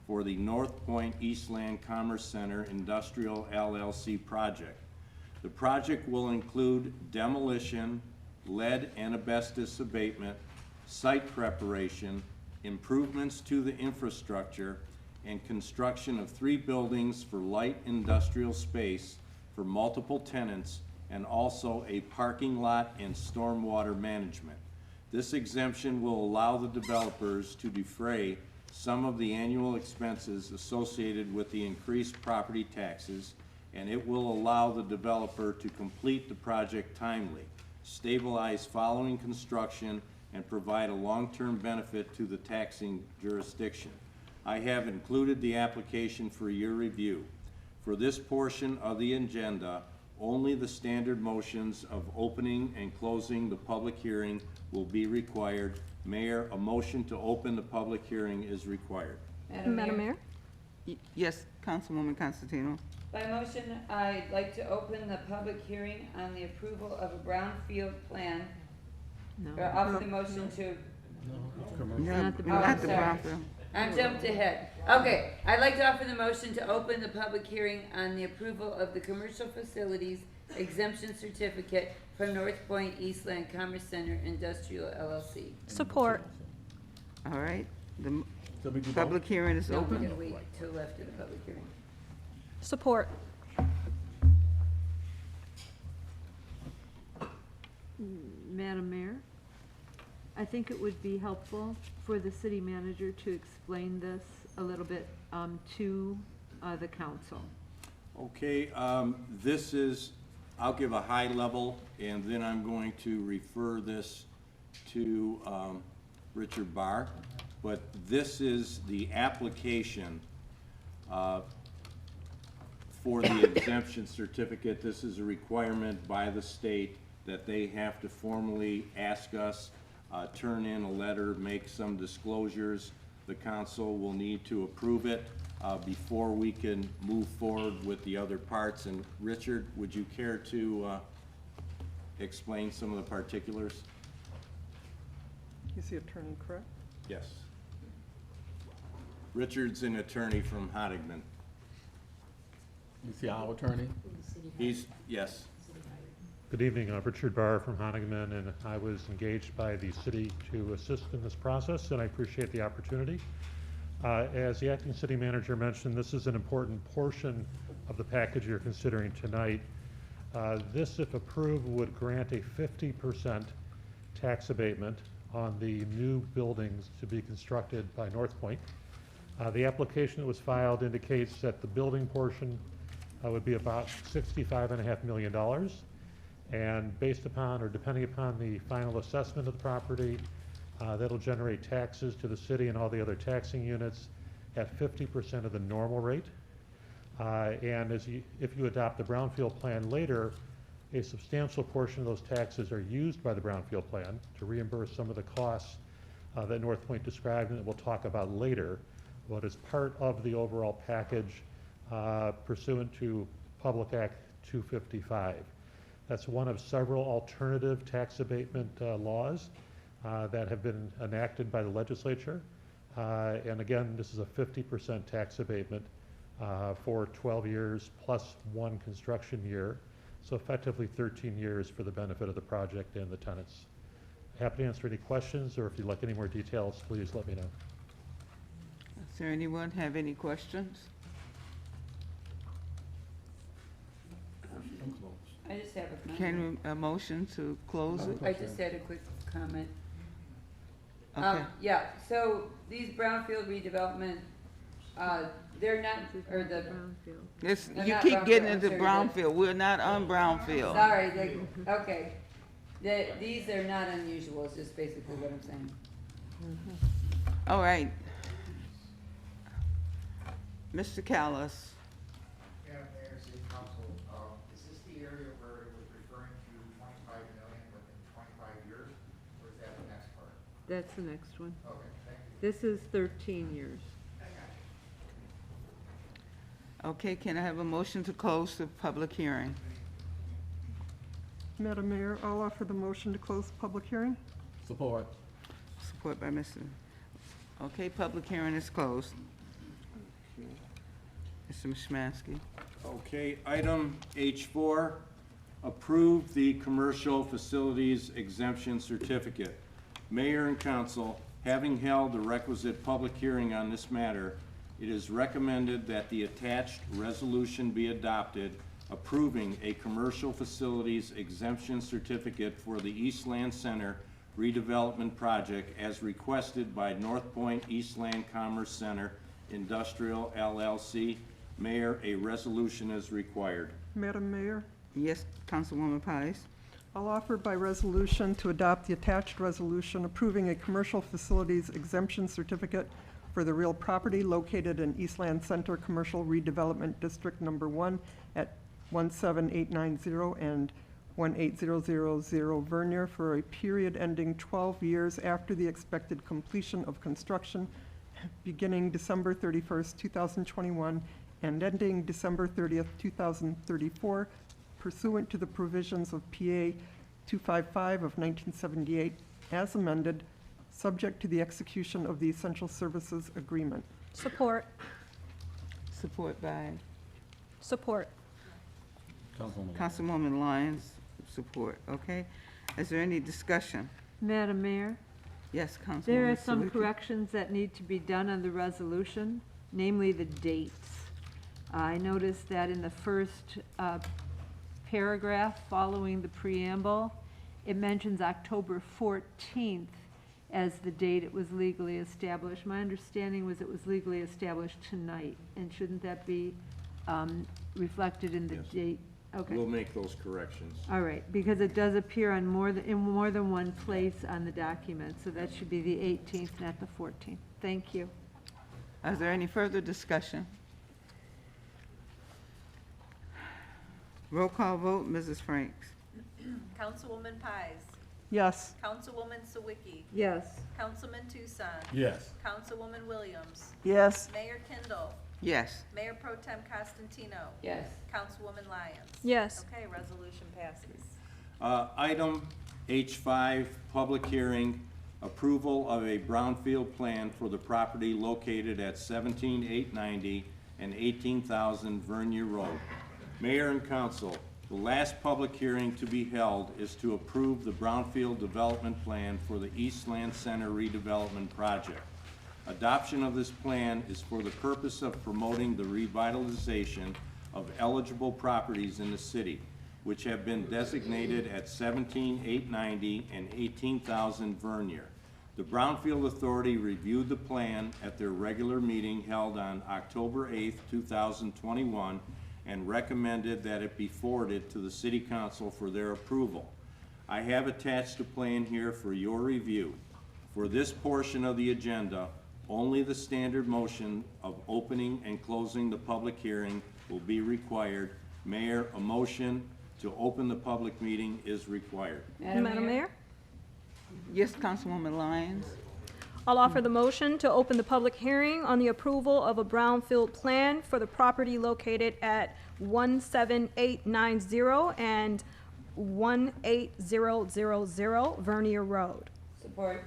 for the North Point Eastland Commerce Center Industrial LLC project. The project will include demolition, lead and asbestos abatement, site preparation, improvements to the infrastructure, and construction of 3 buildings for light industrial space for multiple tenants, and also a parking lot and stormwater management. This exemption will allow the developers to defray some of the annual expenses associated with the increased property taxes, and it will allow the developer to complete the project timely, stabilize following construction, and provide a long-term benefit to the taxing jurisdiction. I have included the application for your review. For this portion of the agenda, only the standard motions of opening and closing the public hearing will be required. Mayor, a motion to open the public hearing is required. Madam Mayor? Yes, Councilwoman Constantino. By motion, I'd like to open the public hearing on the approval of a brownfield plan. Or offer the motion to, No, Not the not the sorry. Brownfield. I jumped ahead. Okay, I'd like to offer the motion to open the public hearing on the approval of the commercial facilities exemption certificate for North Point Eastland Commerce Center Industrial LLC. Support. All right, the So we do both? public hearing is No, we're open. gonna wait till after the public hearing. Support. Madam Mayor, I think it would be helpful for the city manager to explain this a little bit to the council. Okay, this is, I'll give a high level, and then I'm going to refer this to Richard Barr. But this is the application for the exemption certificate. This is a requirement by the state that they have to formally ask us, turn in a letter, make some disclosures. The council will need to approve it before we can move forward with the other parts. And Richard, would you care to explain some of the particulars? Is the attorney correct? Yes. Richard's an attorney from Hardigman. You see our attorney? He's, yes. Good evening, Richard Barr from Honigman, and I was engaged by the city to assist in this process, and I appreciate the opportunity. As the acting city manager mentioned, this is an important portion of the package you're considering tonight. This, if approved, would grant a 50% tax abatement on the new buildings to be constructed by North Point. The application that was filed indicates that the building portion would be about $65.5 million. And based upon or depending upon the final assessment of the property, that'll generate taxes to the city and all the other taxing units at 50% of the normal rate. And if you adopt the brownfield plan later, a substantial portion of those taxes are used by the brownfield plan to reimburse some of the costs that North Point described and that we'll talk about later, but as part of the overall package pursuant to Public Act 255. That's one of several alternative tax abatement laws that have been enacted by the legislature. And again, this is a 50% tax abatement for 12 years plus 1 construction year. So effectively 13 years for the benefit of the project and the tenants. Happy to answer any questions, or if you'd like any more details, please let me know. Does there anyone have any questions? I just have a comment. Can we, a motion to close it? I just had a quick comment. Okay. Yeah, so these brownfield redevelopment, they're not, or the. It's, they're you not keep getting brownfield, into I'm sorry, brownfield. We're not on brownfield. Sorry, okay. These are not unusual, is just basically what I'm saying. All right. Mr. Callis. Yeah, Mayor, City Council, is this the area where it was referring to 25 million within 25 years, or is that the next part? That's the next one. Okay, thank you. This is 13 years. Okay, can I have a motion to close the public hearing? Madam Mayor, I'll offer the motion to close the public hearing. Support. Support by Mr. Okay, public hearing is closed. Mr. Szymanski. Okay, item H4, approve the commercial facilities exemption certificate. Mayor and council, having held the requisite public hearing on this matter, it is recommended that the attached resolution be adopted approving a commercial facilities exemption certificate for the Eastland Center redevelopment project as requested by North Point Eastland Commerce Center Industrial LLC. Mayor, a resolution is required. Madam Mayor, Yes, Councilwoman Pies. I'll offer by resolution to adopt the attached resolution approving a commercial facilities exemption certificate for the real property located in Eastland Center Commercial Redevelopment District Number 1 at 17890 and 18000 Vernier for a period ending 12 years after the expected completion of construction, beginning December 31st, 2021, and ending December 30th, 2034, pursuant to the provisions of PA 255 of 1978, as amended, subject to the execution of the Essential Services Agreement. Support. Support by Support. Councilwoman Lyons. Support, okay. Is there any discussion? Madam Mayor, Yes, Councilwoman. there are some Sawicki. corrections that need to be done on the resolution, namely the dates. I noticed that in the first paragraph following the preamble, it mentions October 14th as the date it was legally established. My understanding was it was legally established tonight, and shouldn't that be reflected in the Yes. date? Okay. We'll make those corrections. All right, because it does appear on in more than one place on the document, so that should be the 18th, not the 14th. Thank you. Is there any further discussion? Roll call vote, Mrs. Franks. Councilwoman Pies. Yes. Councilwoman Sawicki. Yes. Councilman Tucson. Yes. Councilwoman Williams. Yes. Mayor Kindle. Yes. Mayor Pro Tem Costantino. Yes. Councilwoman Lyons. Yes. Okay, resolution passes. Item H5, public hearing, approval of a brownfield plan for the property located at 17890 and 18,000 Vernier Road. Mayor and council, the last public hearing to be held is to approve the brownfield development plan for the Eastland Center redevelopment project. Adoption of this plan is for the purpose of promoting the revitalization of eligible properties in the city, which have been designated at 17890 and 18,000 Vernier. The Brownfield Authority reviewed the plan at their regular meeting held on October 8th, 2021, and recommended that it be forwarded to the City Council for their approval. I have attached a plan here for your review. For this portion of the agenda, Only the standard motion of opening and closing the public hearing will be required. Mayor, a motion to open the public meeting is required. Madam Mayor? Yes, Councilwoman Lyons? I'll offer the motion to open the public hearing on the approval of a brownfield plan for the property located at 17890 and 18000 Vernier Road. Support.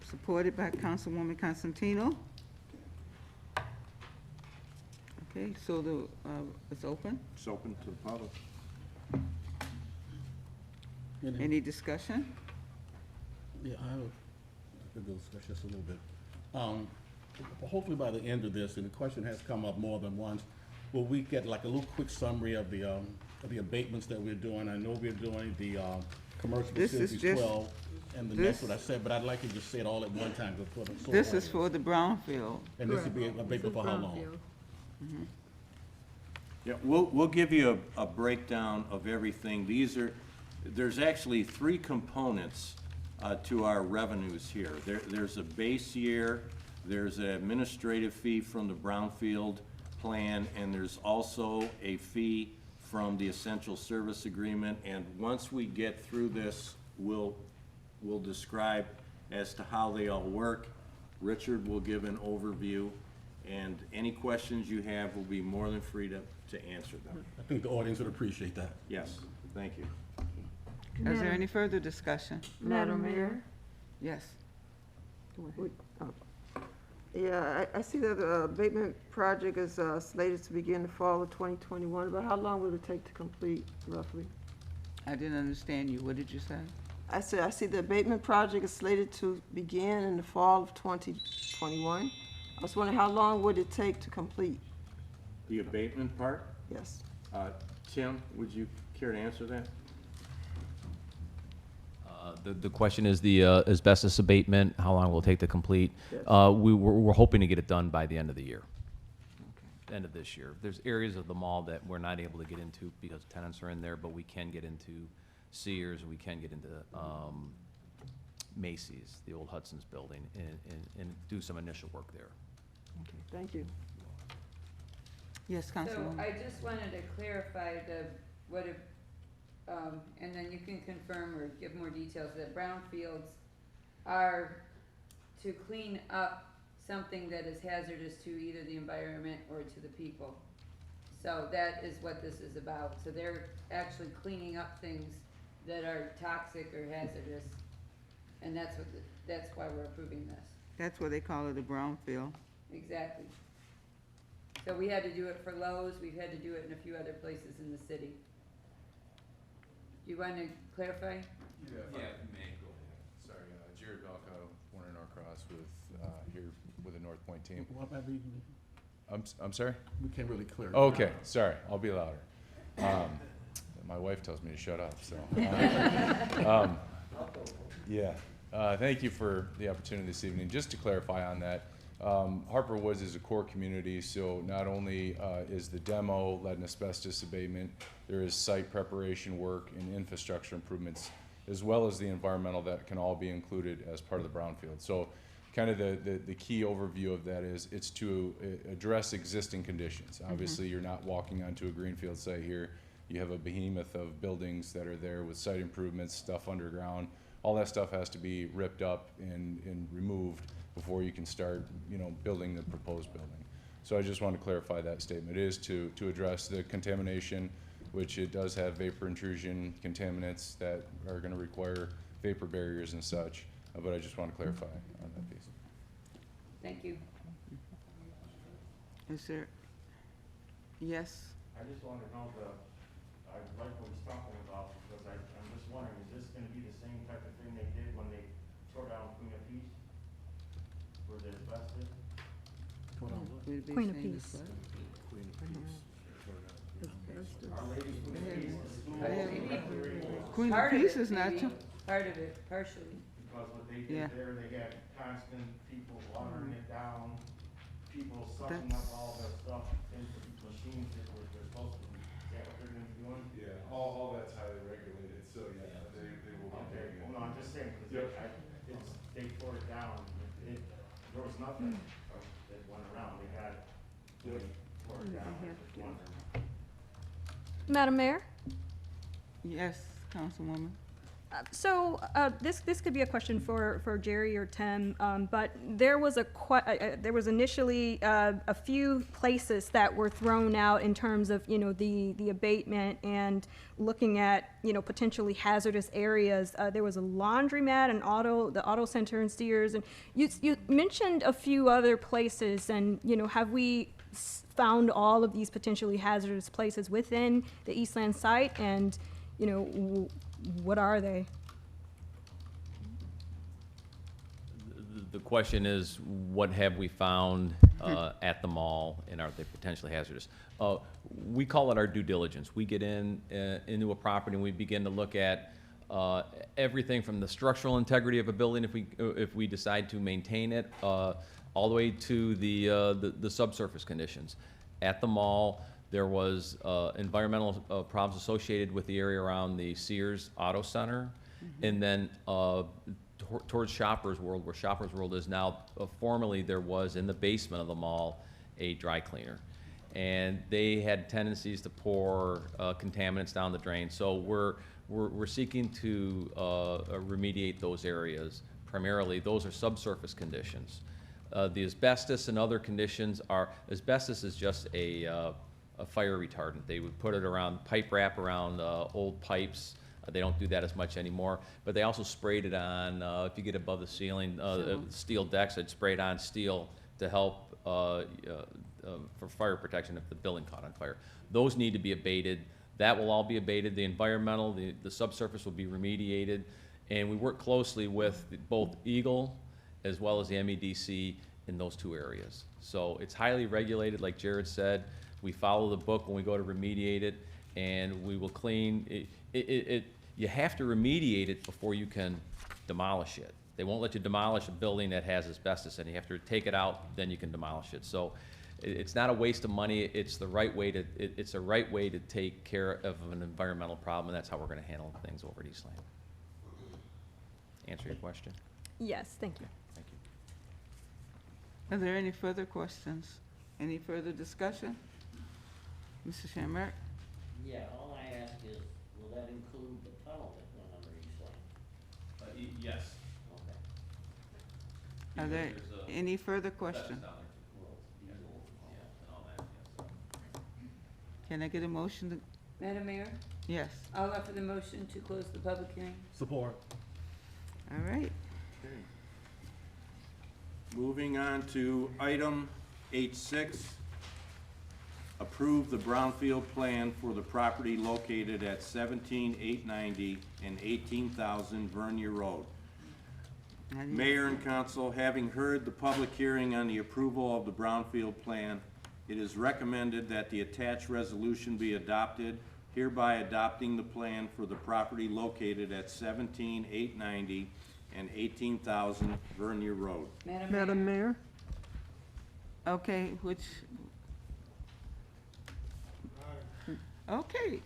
Supported by Councilwoman Constantino. Okay, so it's open. It's open to the public. Any discussion? Yeah, I have a good discussion just a little bit. Hopefully by the end of this, and the question has come up more than once, will we get like a little quick summary of the abatements that we're doing? I know we're doing the commercial This is facilities just- 12 and the next one I said, but I'd like to just say it all at one time. This is for the brownfield. And this would be an abatement for how long? Yeah, we'll give you a breakdown of everything. There's actually three components to our revenues here. There's a base year, there's an administrative fee from the brownfield plan, and there's also a fee from the essential service agreement. And once we get through this, we'll describe as to how they all work. Richard will give an overview, and any questions you have, will be more than free to answer them. I think the audience would appreciate that. Yes, thank you. Is there any further discussion? Madam Mayor? Yes. Yeah, I see that the abatement project is slated to begin the fall of 2021, but how long will it take to complete roughly? I didn't understand you. What did you say? I said, I see the abatement project is slated to begin in the fall of 2021. I was wondering, how long would it take to complete? The abatement part? Yes. Tim, would you care to answer that? The question is the asbestos abatement, how long will it take to complete? Yes. We're hoping to get it done by the end of the year. End of this year. There's areas of the mall that we're not able to get into because tenants are in there, but we can get into Sears, we can get into Macy's, the old Hudson's building, and do some initial work there. Okay, thank you. Yes, So Councilwoman. I just wanted to clarify and then you can confirm or give more details, that brownfields are to clean up something that is hazardous to either the environment or to the people. So that is what this is about. So they're actually cleaning up things that are toxic or hazardous, and that's why we're approving this. That's what they call it, the brownfield. Exactly. So we had to do it for Lowe's, we've had to do it in a few other places in the city. Do you want to clarify? Yeah, may, go ahead. Sorry, Jared Belko, Warner Norcross with, here with the North Point team. I'm sorry? We can't really clear it. Okay, sorry, I'll be louder. My wife tells me to shut up, so. Thank you for the opportunity this evening. Just to clarify on that, Harper Woods is a core community, so not only is the demo led in asbestos abatement, there is site preparation work and infrastructure improvements, as well as the environmental that can all be included as part of the brownfield. So kind of the key overview of that is it's to address existing conditions. Obviously, you're not walking onto a greenfield site here. You have a behemoth of buildings that are there with site improvements, stuff underground. All that stuff has to be ripped up and removed before you can start, building the proposed building. So I just want to clarify that statement. It is to address the contamination, which it does have vapor intrusion contaminants that are going to require vapor barriers and such. But I just want to clarify on that piece. Thank you. Is there, yes? I just want to know I like what he's talking about, because I'm just wondering, is this gonna be the same type of thing they did when they tore down Queen of Peace? For the asbestos? Queen of Peace. Queen of Part of Peace it, is not. maybe. Part of it, partially. Because what they did there, they had constant people watering it down, people sucking up all their stuff into machines that they're supposed to be. Is that what they're gonna be doing? Yeah, all that's highly regulated, so they will be. Okay, well, no, I'm just saying, because they tore it down. there was nothing that went around. They had, really tore it down. I was just wondering. Madam Mayor? Yes, Councilwoman. This could be a question for Jerry or Tim, but there was there was initially a few places that were thrown out in terms of, you know, the abatement and looking at, you know, potentially hazardous areas. There was a laundromat, the auto center in Sears, and you mentioned a few other places, and, you know, have we found all of these potentially hazardous places within the Eastland site, and, you know, what are they? The question is, what have we found at the mall, and are they potentially hazardous? We call it our due diligence. We get into a property and we begin to look at everything from the structural integrity of a building, if we decide to maintain it, all the way to the subsurface conditions. At the mall, there was environmental problems associated with the area around the Sears Auto Center, and then towards Shoppers World, where Shoppers World is now, formerly there was in the basement of the mall a dry cleaner. And they had tendencies to pour contaminants down the drain. So we're seeking to remediate those areas. Primarily, those are subsurface conditions. The asbestos and other conditions are, asbestos is just a fire retardant. They would put it around, pipe wrap around old pipes. They don't do that as much anymore, but they also sprayed it on, if you get above the ceiling, steel decks, they'd spray it on steel to help for fire protection if the building caught on fire. Those need to be abated. That will all be abated. The environmental, the subsurface will be remediated, and we work closely with both Eagle as well as the MEDC in those two areas. So it's highly regulated, like Jared said. We follow the book when we go to remediate it, and we will clean it. You have to remediate it before you can demolish it. They won't let you demolish a building that has asbestos, and you have to take it out, then you can demolish it. So it's not a waste of money. It's the right way to. It's a right way to take care of an environmental problem, and that's how we're going to handle things over at Eastland. Answer your question? Yes, thank you. Thank you. Are there any further questions? Any further discussion? Mr. Shamrock? Yeah, all I ask is, will that include the tunnel that went under Eastland? Yes. Okay. Are there any further questions? Can I get a motion to, Madam Mayor, yes, I'll offer the motion to close the public hearing. Support. all right. Moving on to item H6, approve the brownfield plan for the property located at 17890 and 18,000 Vernier Road. Mayor and council, having heard the public hearing on the approval of the brownfield plan, it is recommended that the attached resolution be adopted, hereby adopting the plan for the property located at 17890 and 18,000 Vernier Road. Madam Mayor? Okay, okay.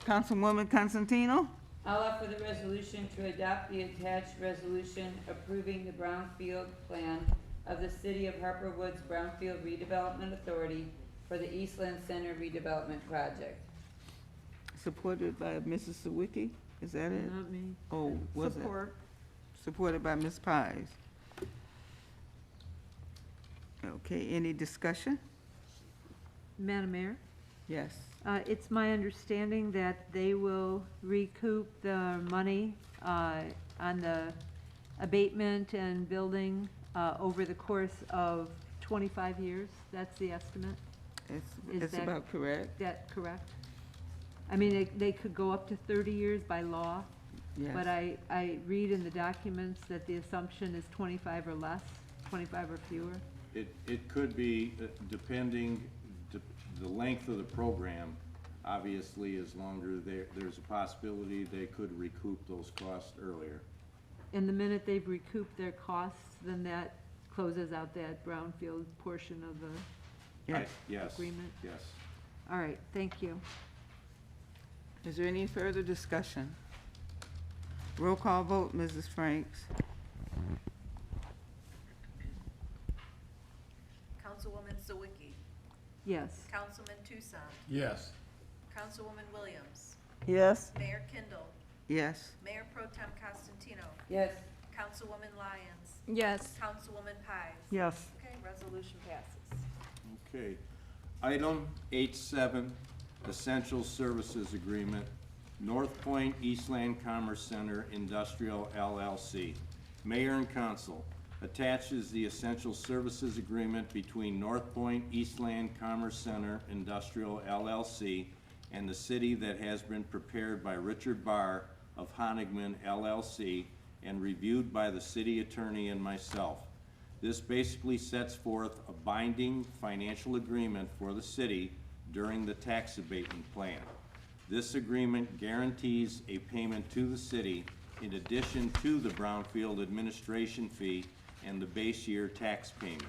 Councilwoman Constantino? I'll offer the resolution to adopt the attached resolution approving the brownfield plan of the City of Harper Woods Brownfield Redevelopment Authority for the Eastland Center redevelopment project. Supported by Mrs. Sawicki, is that it? Not me. Oh, was it? Support. Supported by Ms. Pies. Okay, any discussion? Madam Mayor? Yes. It's my understanding that they will recoup the money on the abatement and building over the course of 25 years. That's the estimate. It's about correct. That correct? I mean, they could go up to 30 years by law, Yes. but I read in the documents that the assumption is 25 or less, 25 or fewer. It could be, depending, the length of the program, obviously, is longer. There's a possibility they could recoup those costs earlier. And the minute they've recouped their costs, then that closes out that brownfield portion of the Yes. agreement? Yes. All right, thank you. Is there any further discussion? Roll call vote, Mrs. Franks. Yes. Councilman Tucson, Yes. Councilwoman Williams, Yes. Mayor Kindle, Yes. Mayor Pro Tem Costantino, Yes. Councilwoman Lyons, Yes. Councilwoman Pies. Yes. Okay, resolution passes. Okay. Item H7, Essential Services Agreement, North Point Eastland Commerce Center Industrial LLC. Mayor and Council, attaches the Essential Services Agreement between North Point Eastland Commerce Center Industrial LLC and the city that has been prepared by Richard Barr of Honigman LLC and reviewed by the city attorney and myself. This basically sets forth a binding financial agreement for the city during the tax abatement plan. This agreement guarantees a payment to the city in addition to the brownfield administration fee and the base year tax payment.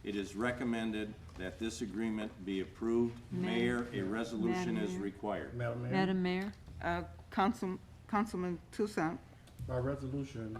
It is recommended that this agreement be approved. Mayor, a resolution is required. Madam Mayor? Madam Mayor? Councilman Tucson. By resolution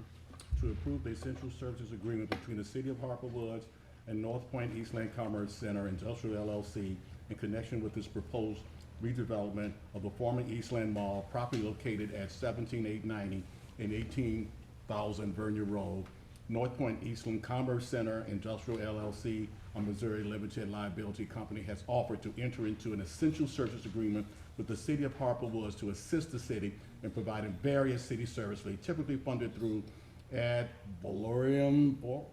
to approve the essential services agreement between the City of Harper Woods and North Point Eastland Commerce Center Industrial LLC in connection with this proposed redevelopment of the former Eastland Mall, property located at 17890 and 18,000 Vernier Road. North Point Eastland Commerce Center Industrial LLC, a Missouri Limited Liability Company, has offered to enter into an essential service agreement with the City of Harper Woods to assist the city in providing various city services, typically funded through ad valorem or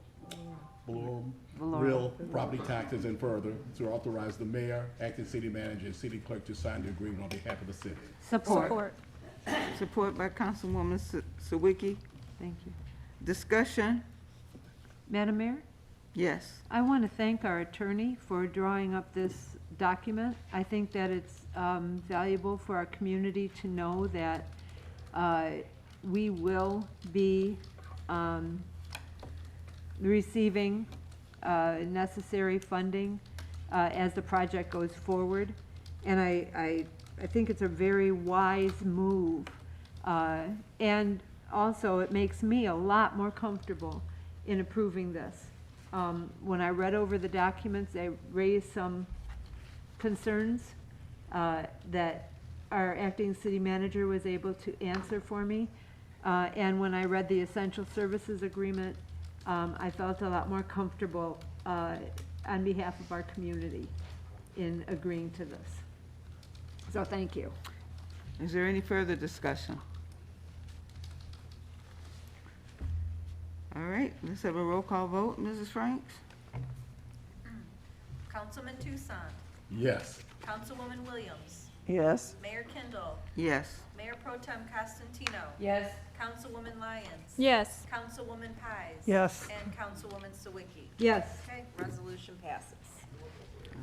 real property taxes, and further to authorize the mayor, acting city manager, and city clerk to sign the agreement on behalf of the city. Support. Support by Councilwoman Sawicki. Thank you. Discussion? Madam Mayor? Yes. I want to thank our attorney for drawing up this document. I think that it's valuable for our community to know that we will be receiving necessary funding as the project goes forward. And I think it's a very wise move. And also, it makes me a lot more comfortable in approving this. When I read over the documents, they raised some concerns that our acting city manager was able to answer for me. And when I read the essential services agreement, I felt a lot more comfortable on behalf of our community in agreeing to this. So thank you. Is there any further discussion? All right, let's have a roll call vote. Mrs. Franks? Councilman Tucson, Yes. Councilwoman Williams, Yes. Mayor Kindle, Yes. Mayor Pro Tem Costantino, Yes. Councilwoman Lyons, Yes. Councilwoman Pies. Yes. And Councilwoman Sawicki. Yes. Okay, resolution passes.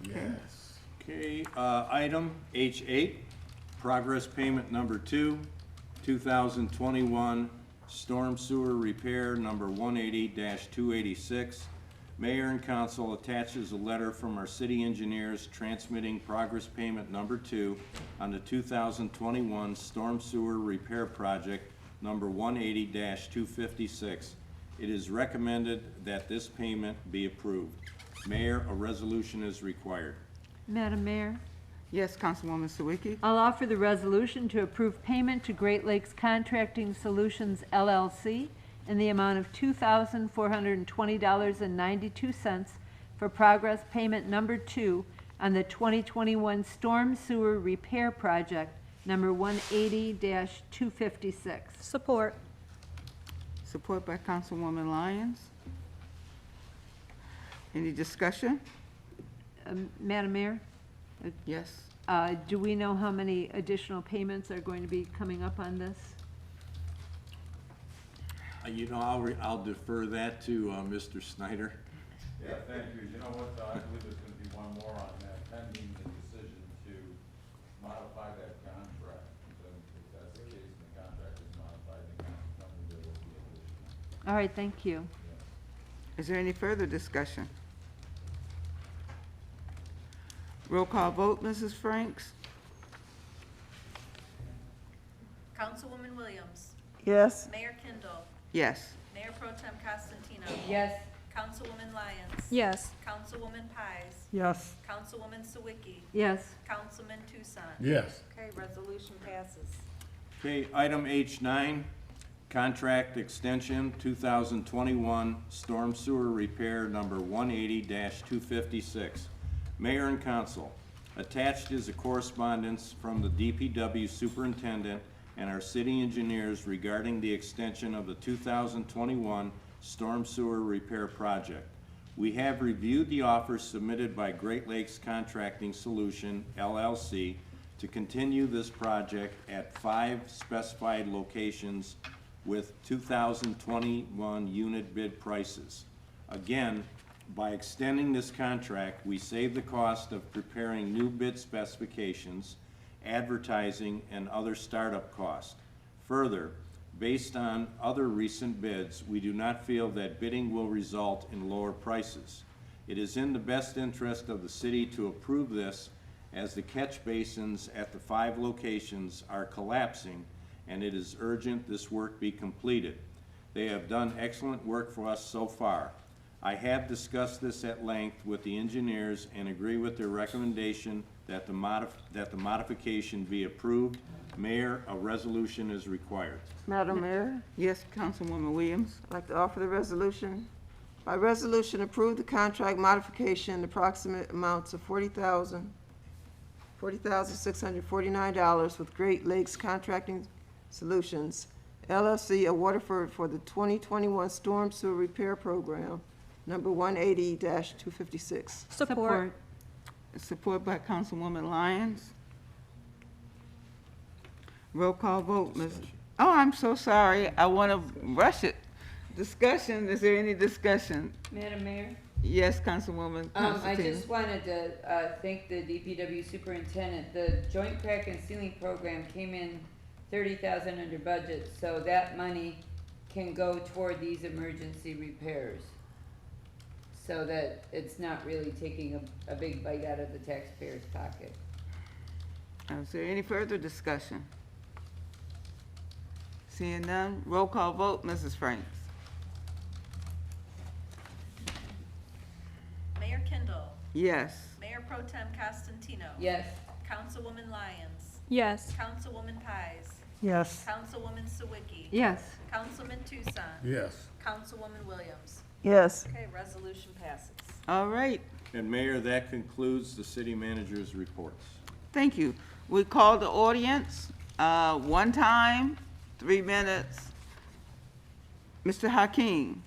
Yes. Okay, item H8, progress payment number 2, 2021 storm sewer repair number 180-286. Mayor and council attaches a letter from our city engineers transmitting progress payment number 2 on the 2021 storm sewer repair project number 180-256. It is recommended that this payment be approved. Mayor, a resolution is required. Madam Mayor? Yes, Councilwoman Sawicki. I'll offer the resolution to approve payment to Great Lakes Contracting Solutions LLC in the amount of $2,420.92 for progress payment number 2 on the 2021 storm sewer repair project number 180-256. Support. Support by Councilwoman Lyons. Any discussion? Madam Mayor? Yes. Do we know how many additional payments are going to be coming up on this? You know, I'll defer that to Mr. Snyder. Yeah, thank you. You know what, I believe there's gonna be one more on that, pending the decision to modify that contract. So if that's the case, and the contract is modified, then consequently there will be additional. All right, thank you. Is there any further discussion? Roll call vote, Mrs. Franks? Councilwoman Williams, Yes. Mayor Kindle, Yes. Mayor Pro Tem Costantino. Yes. Councilwoman Lyons. Yes. Councilwoman Pies. Yes. Councilwoman Sawicki. Yes. Councilman Tucson. Yes. Okay, resolution passes. Okay, item H9, contract extension 2021 storm sewer repair number 180-256. Mayor and council, attached is a correspondence from the DPW superintendent and our city engineers regarding the extension of the 2021 storm sewer repair project. We have reviewed the offer submitted by Great Lakes Contracting Solution, LLC, to continue this project at 5 specified locations with 2021 unit bid prices. Again, by extending this contract, we save the cost of preparing new bid specifications, advertising, and other startup costs. Further, based on other recent bids, we do not feel that bidding will result in lower prices. It is in the best interest of the city to approve this, as the catch basins at the 5 locations are collapsing, and it is urgent this work be completed. They have done excellent work for us so far. I have discussed this at length with the engineers and agree with their recommendation that the modification be approved. Mayor, a resolution is required. Madam Mayor, Yes, Councilwoman Williams. I'd like to offer the resolution. By resolution, approve the contract modification, approximate amounts of $40,649 with Great Lakes Contracting Solutions, LLC of Waterford for the 2021 Storm Sewer Repair Program, number 180-256. Support. Support by Councilwoman Lyons. Roll call vote, Ms. Oh, I'm so sorry. I want to rush it. Discussion, is there any discussion? Madam Mayor? Yes, Councilwoman I Constantine. just wanted to thank the DPW superintendent. The joint crack and sealing program came in $30,000 under budget, so that money can go toward these emergency repairs. So that it's not really taking a big bite out of the taxpayer's pocket. Is there any further discussion? Seeing none, roll call vote, Mrs. Franks. Mayor Kindle. Yes. Mayor Pro Tem Costantino. Yes. Councilwoman Lyons. Yes. Councilwoman Pies. Yes. Councilwoman Sawicki. Yes. Councilman Tucson. Yes. Councilwoman Williams. Yes. Okay, resolution passes. All right, And Mayor, that concludes the city manager's reports. thank you. We call the audience, one time, 3 minutes. Mr. Hakeem.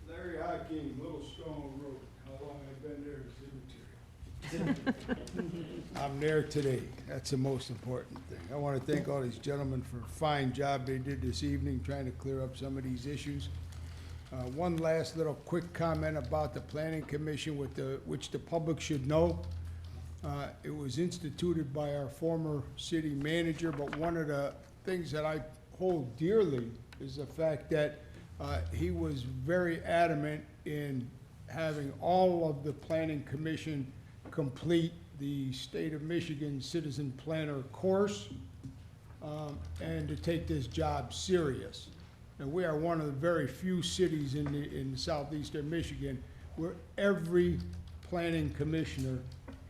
Larry Hakeem, Little Stone Road. How long I've been there is immaterial. I'm there today. That's the most important thing. I want to thank all these gentlemen for a fine job they did this evening trying to clear up some of these issues. One last little quick comment about the Planning Commission which the public should know. It was instituted by our former city manager, but one of the things that I hold dearly is the fact that he was very adamant in having all of the Planning Commission complete the State of Michigan Citizen Planner course, and to take this job serious. And we are one of the very few cities in southeastern Michigan where every planning commissioner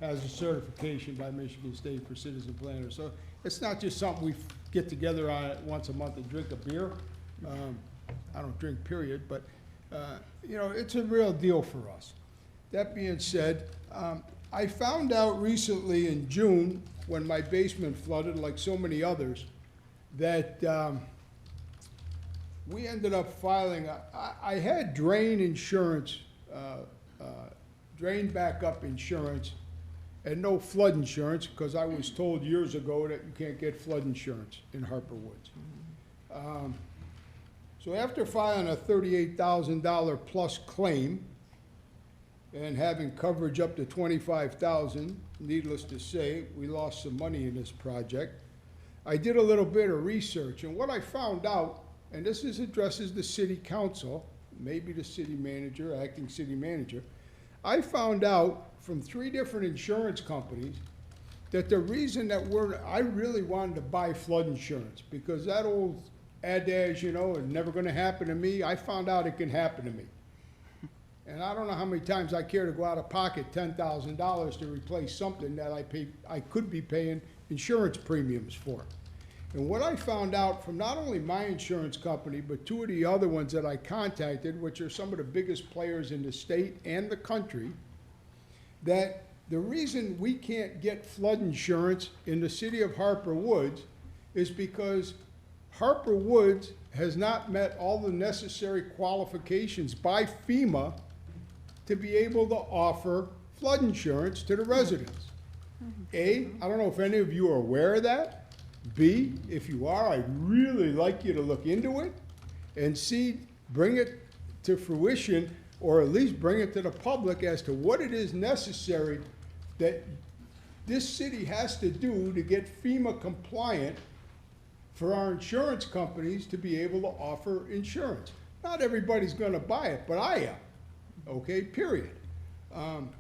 has a certification by Michigan State for citizen planner. So it's not just something we get together on once a month and drink a beer. I don't drink, period, but you know, it's a real deal for us. That being said, I found out recently in June, when my basement flooded, like so many others, that we ended up filing, I had drain insurance, drain backup insurance, and no flood insurance, because I was told years ago that you can't get flood insurance in Harper Woods. So after filing a $38,000 plus claim, and having coverage up to $25,000, needless to say, we lost some money in this project. I did a little bit of research, and what I found out, and this addresses the city council, maybe the city manager, acting city manager, I found out from 3 different insurance companies that the reason that I really wanted to buy flood insurance, because that old adage, you know, it's never gonna happen to me, I found out it can happen to me. And I don't know how many times I care to go out of pocket $10,000 to replace something that I could be paying insurance premiums for. And what I found out from not only my insurance company, but two of the other ones that I contacted, which are some of the biggest players in the state and the country, that the reason we can't get flood insurance in the city of Harper Woods is because Harper Woods has not met all the necessary qualifications by FEMA to be able to offer flood insurance to the residents. A, I don't know if any of you are aware of that. B, if you are, I'd really like you to look into it. And C, bring it to fruition, or at least bring it to the public as to what it is necessary that this city has to do to get FEMA compliant for our insurance companies to be able to offer insurance. Not everybody's gonna buy it, but I am, okay, period.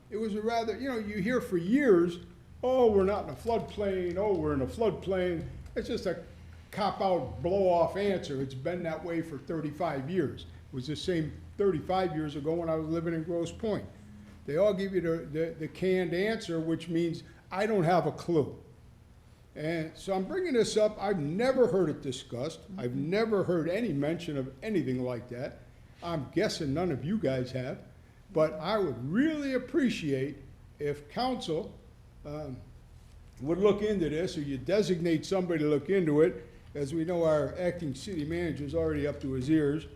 It was a rather, you know, you hear for years, oh, we're not in a floodplain, oh, we're in a floodplain. It's just a cop-out, blow-off answer. It's been that way for 35 years. It was the same 35 years ago when I was living in Grosse Pointe. They all give you the canned answer, which means I don't have a clue. And so I'm bringing this up. I've never heard it discussed. I've never heard any mention of anything like that. I'm guessing none of you guys have. But I would really appreciate if council would look into this, or you designate somebody to look into it. As we know, our acting city manager is already up to his ears.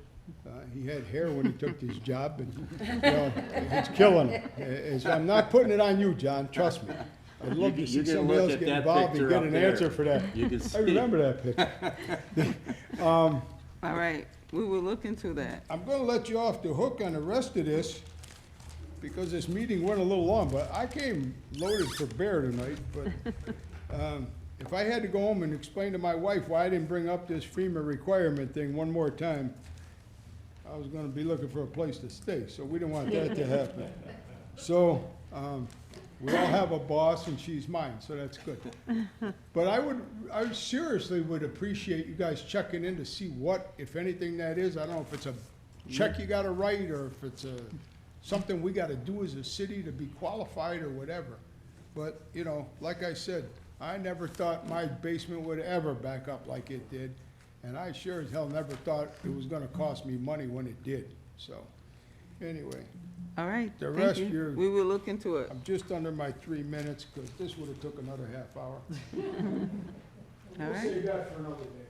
He had hair when he took this job, and you know, it's killing him. I'm not putting it on you, John, trust me. I'd love to see somebody else get involved and get an answer for that. I remember that picture. All right, we will look into that. I'm gonna let you off the hook on the rest of this, because this meeting went a little long, but I came loaded for bear tonight. But if I had to go home and explain to my wife why I didn't bring up this FEMA requirement thing one more time, I was gonna be looking for a place to stay, so we didn't want that to happen. So, we all have a boss, and she's mine, so that's good. But I seriously would appreciate you guys checking in to see what, if anything, that is. I don't know if it's a check you gotta write, or if it's something we gotta do as a city to be qualified or whatever. But, you know, like I said, I never thought my basement would ever back up like it did. And I sure as hell never thought it was gonna cost me money when it did, so, anyway. All right, The thank rest you. you're- We will look into it. I'm just under my 3 minutes, because this would've took another half hour. All We'll right. save that for another day.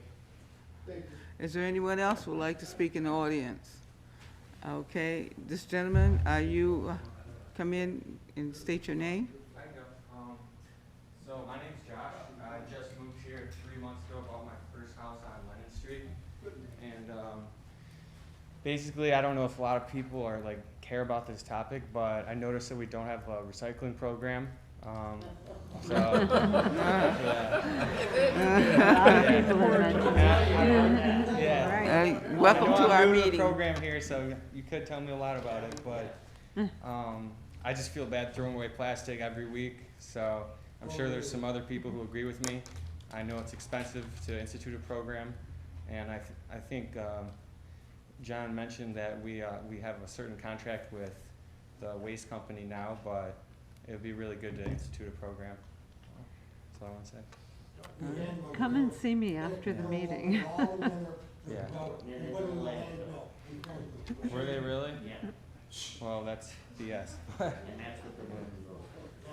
Thank you. Is there anyone else who would like to speak in the audience? Okay, this gentleman, you come in and state your name? I know. So my name's Josh. I just moved here 3 months ago, bought my first house on Lennon Street. And basically, I don't know if a lot of people are like care about this topic, but I noticed that we don't have a recycling program. So welcome to our meeting. Program here, so you could tell me a lot about it, but I just feel bad throwing away plastic every week. So I'm sure there's some other people who agree with me. I know it's expensive to institute a program, and I think John mentioned that we have a certain contract with the waste company now, but it would be really good to institute a program. That's all I want to say. Come and see me after the meeting. Yeah. Were they really? Yeah. Well, that's BS.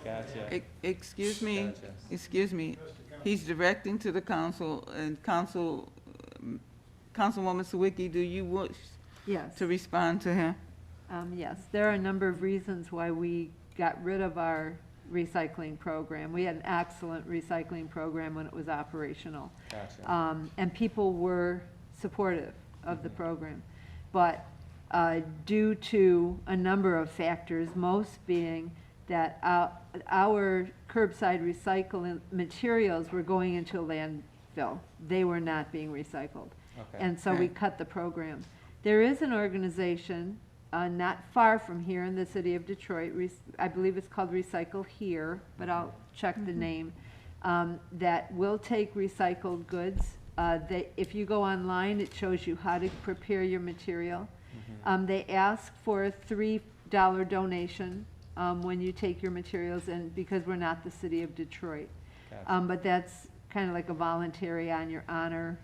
Gotcha. Excuse me, Gotcha. excuse me. He's directing to the council, and Councilwoman Sawicki, do you wish Yes. to respond to him? Yes, there are a number of reasons why we got rid of our recycling program. We had an excellent recycling program when it was operational. Gotcha. And people were supportive of the program. But due to a number of factors, most being that our curbside recycling materials were going into a landfill. They were not being recycled. Okay. And so we cut the program. There is an organization not far from here in the city of Detroit. I believe it's called Recycle Here, but I'll check the name. That will take recycled goods. If you go online, it shows you how to prepare your material. They ask for a $3 donation when you take your materials in, because we're not the city of Detroit. Gotcha. But that's kind of like a voluntary on your honor,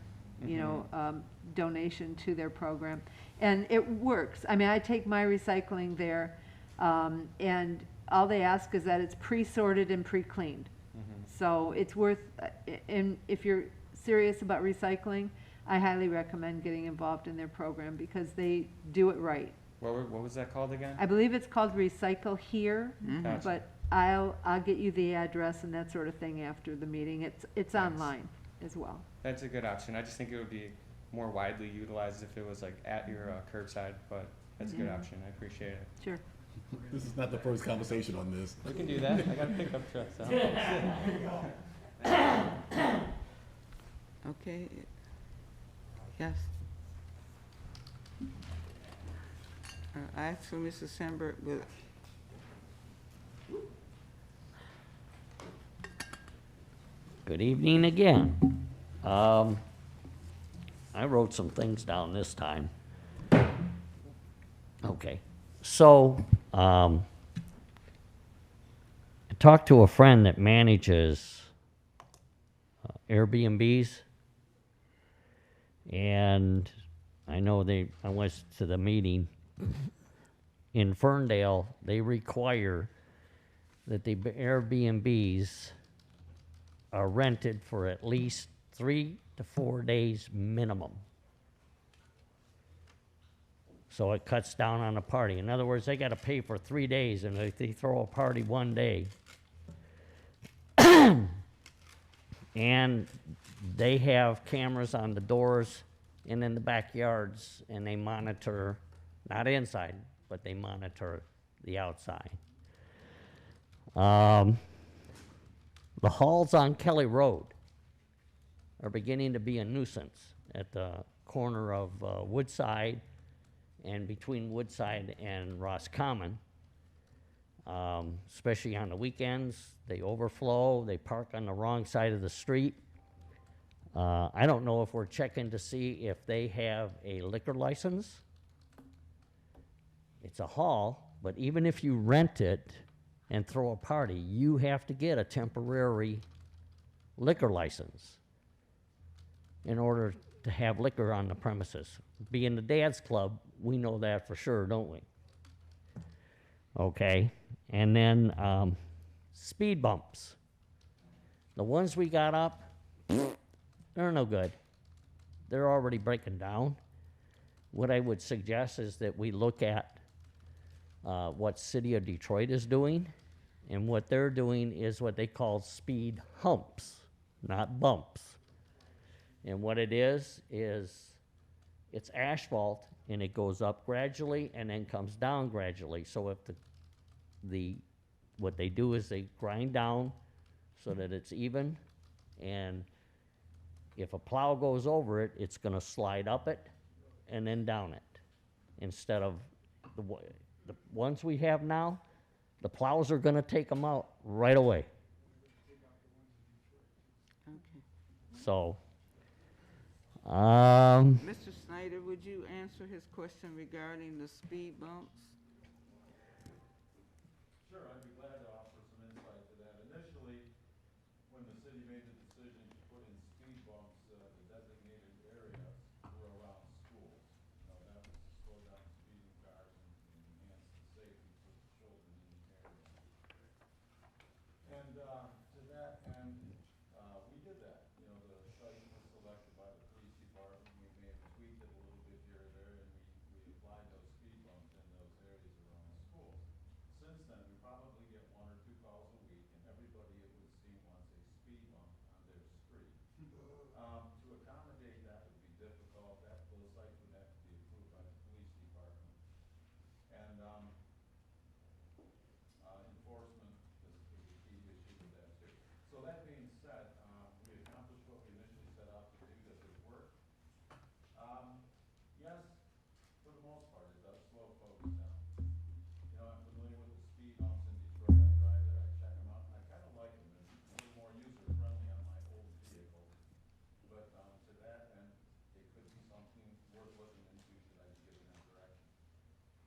you know, donation to their program. And it works. I mean, I take my recycling there, and all they ask is that it's pre-sorted and pre-cleaned. So it's worth, and if you're serious about recycling, I highly recommend getting involved in their program because they do it right. What was that called again? I believe it's called Recycle Here, Gotcha. but I'll get you the address and that sort of thing after the meeting. It's online as well. That's a good option. I just think it would be more widely utilized if it was like at your curbside, but that's a good option. I appreciate it. Sure. This is not the first conversation on this. We can do that. I got a pickup truck, so. Okay. Yes. I ask for Mrs. Sandberg with. Good evening again. I wrote some things down this time. Okay, so, I talked to a friend that manages Airbnbs, and I know I went to the meeting. In Ferndale, they require that the Airbnbs are rented for at least 3 to 4 days minimum. So it cuts down on a party. In other words, they got to pay for 3 days, and if they throw a party one day, and they have cameras on the doors and in the backyards, and they monitor, not inside, but they monitor the outside. The halls on Kelly Road are beginning to be a nuisance at the corner of Woodside and between Woodside and Roscommon. Especially on the weekends, they overflow, they park on the wrong side of the street. I don't know if we're checking to see if they have a liquor license. It's a hall, but even if you rent it and throw a party, you have to get a temporary liquor license in order to have liquor on the premises. Being the dad's club, we know that for sure, don't we? Okay, and then speed bumps. The ones we got up, they're no good. They're already breaking down. What I would suggest is that we look at what City of Detroit is doing, and what they're doing is what they call speed humps, not bumps. And what it is it's asphalt, and it goes up gradually and then comes down gradually. So if what they do is they grind down so that it's even, and if a plow goes over it, it's gonna slide up it and then down it. Instead of the ones we have now, the plows are gonna take them out right away. Okay. So, Mr. Snyder, would you answer his question regarding the speed bumps? Sure, I'd be glad to offer some insight to that. Initially, when the city made the decision to put in speed bumps, the designated areas were around schools. You know, that was to slow down speeding cars and enhance the safety for the children in the area. And to that end, we did that. You know, the site was selected by the police department. We may have tweaked it a little bit here or there, and we applied those speed bumps in those areas around the schools. Since then, we probably get 1 or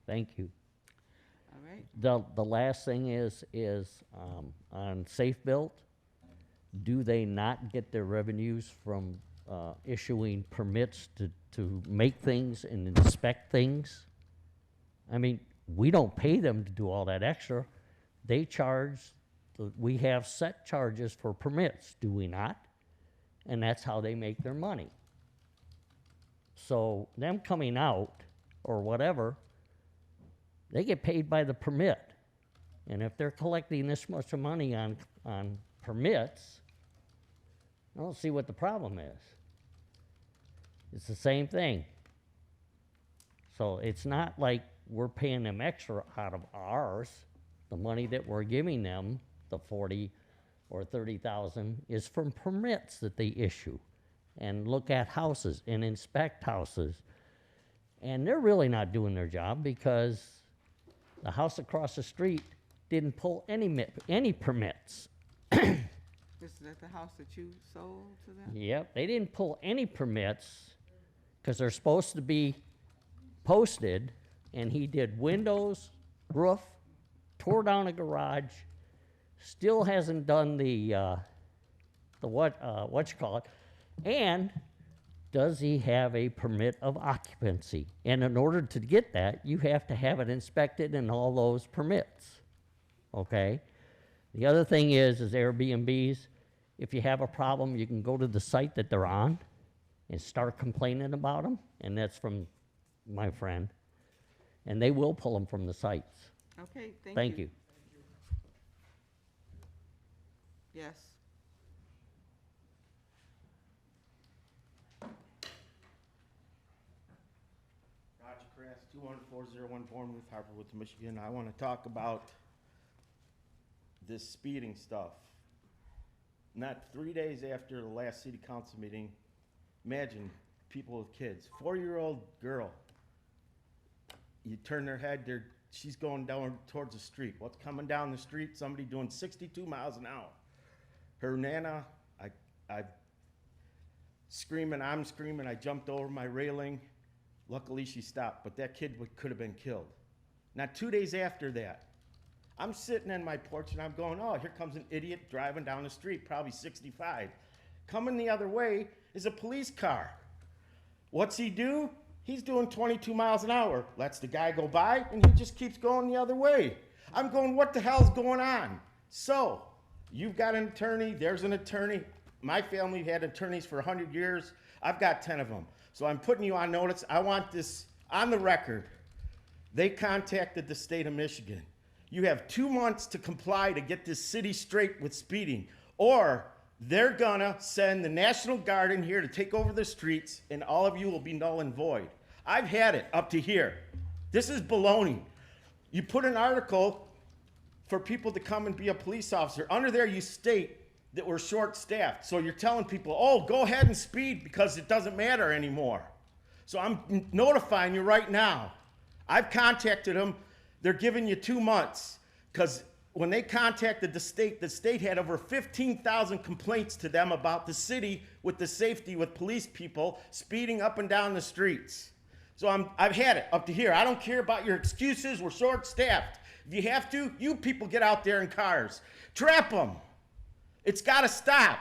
Thank you. All right. The last thing is on Safe Built, do they not get their revenues from issuing permits to make things and inspect things? I mean, we don't pay them to do all that extra. They charge, we have set charges for permits, do we not? And that's how they make their money. So them coming out or whatever, they get paid by the permit. And if they're collecting this much money on permits, I don't see what the problem is. It's the same thing. So it's not like we're paying them extra out of ours. The money that we're giving them, the 40 or 30,000, is from permits that they issue and look at houses and inspect houses. And they're really not doing their job because the house across the street didn't pull any permits. Is that the house that you sold to them? Yep, they didn't pull any permits because they're supposed to be posted, and he did windows, roof, tore down a garage, still hasn't done what you call it, and does he have a permit of occupancy? And in order to get that, you have to have it inspected and all those permits, okay? The other thing is Airbnbs. If you have a problem, you can go to the site that they're on and start complaining about them, and that's from my friend. And they will pull them from the sites. Okay, Thank you. Yes. Roger Krass, 21401 Bournemouth, Harper, Michigan. I want to talk about this speeding stuff. Not 3 days after the last city council meeting, imagine people with kids, 4-year-old girl. You turn their head, she's going down towards the street. What's coming down the street? Somebody doing 62 miles an hour. Her nana, I screaming, I'm screaming. I jumped over my railing. Luckily, she stopped, but that kid could have been killed. Not 2 days after that, I'm sitting in my porch and I'm going, oh, here comes an idiot driving down the street, probably 65. Coming the other way is a police car. What's he do? He's doing 22 miles an hour. Lets the guy go by, and he just keeps going the other way. I'm going, what the hell's going on? So, you've got an attorney, there's an attorney. My family had attorneys for 100 years. I've got 10 of them. So I'm putting you on notice. I want this on the record. They contacted the state of Michigan. You have 2 months to comply to get this city straight with speeding, or they're gonna send the National Guard in here to take over the streets, and all of you will be null and void. I've had it up to here. This is baloney. You put an article for people to come and be a police officer. Under there, you state that we're short-staffed. So you're telling people, oh, go ahead and speed because it doesn't matter anymore. So I'm notifying you right now. I've contacted them. They're giving you 2 months because when they contacted the state had over 15,000 complaints to them about the city with the safety with police people speeding up and down the streets. So I've had it up to here. I don't care about your excuses. We're short-staffed. If you have to, you people get out there in cars. Trap them. It's got to stop.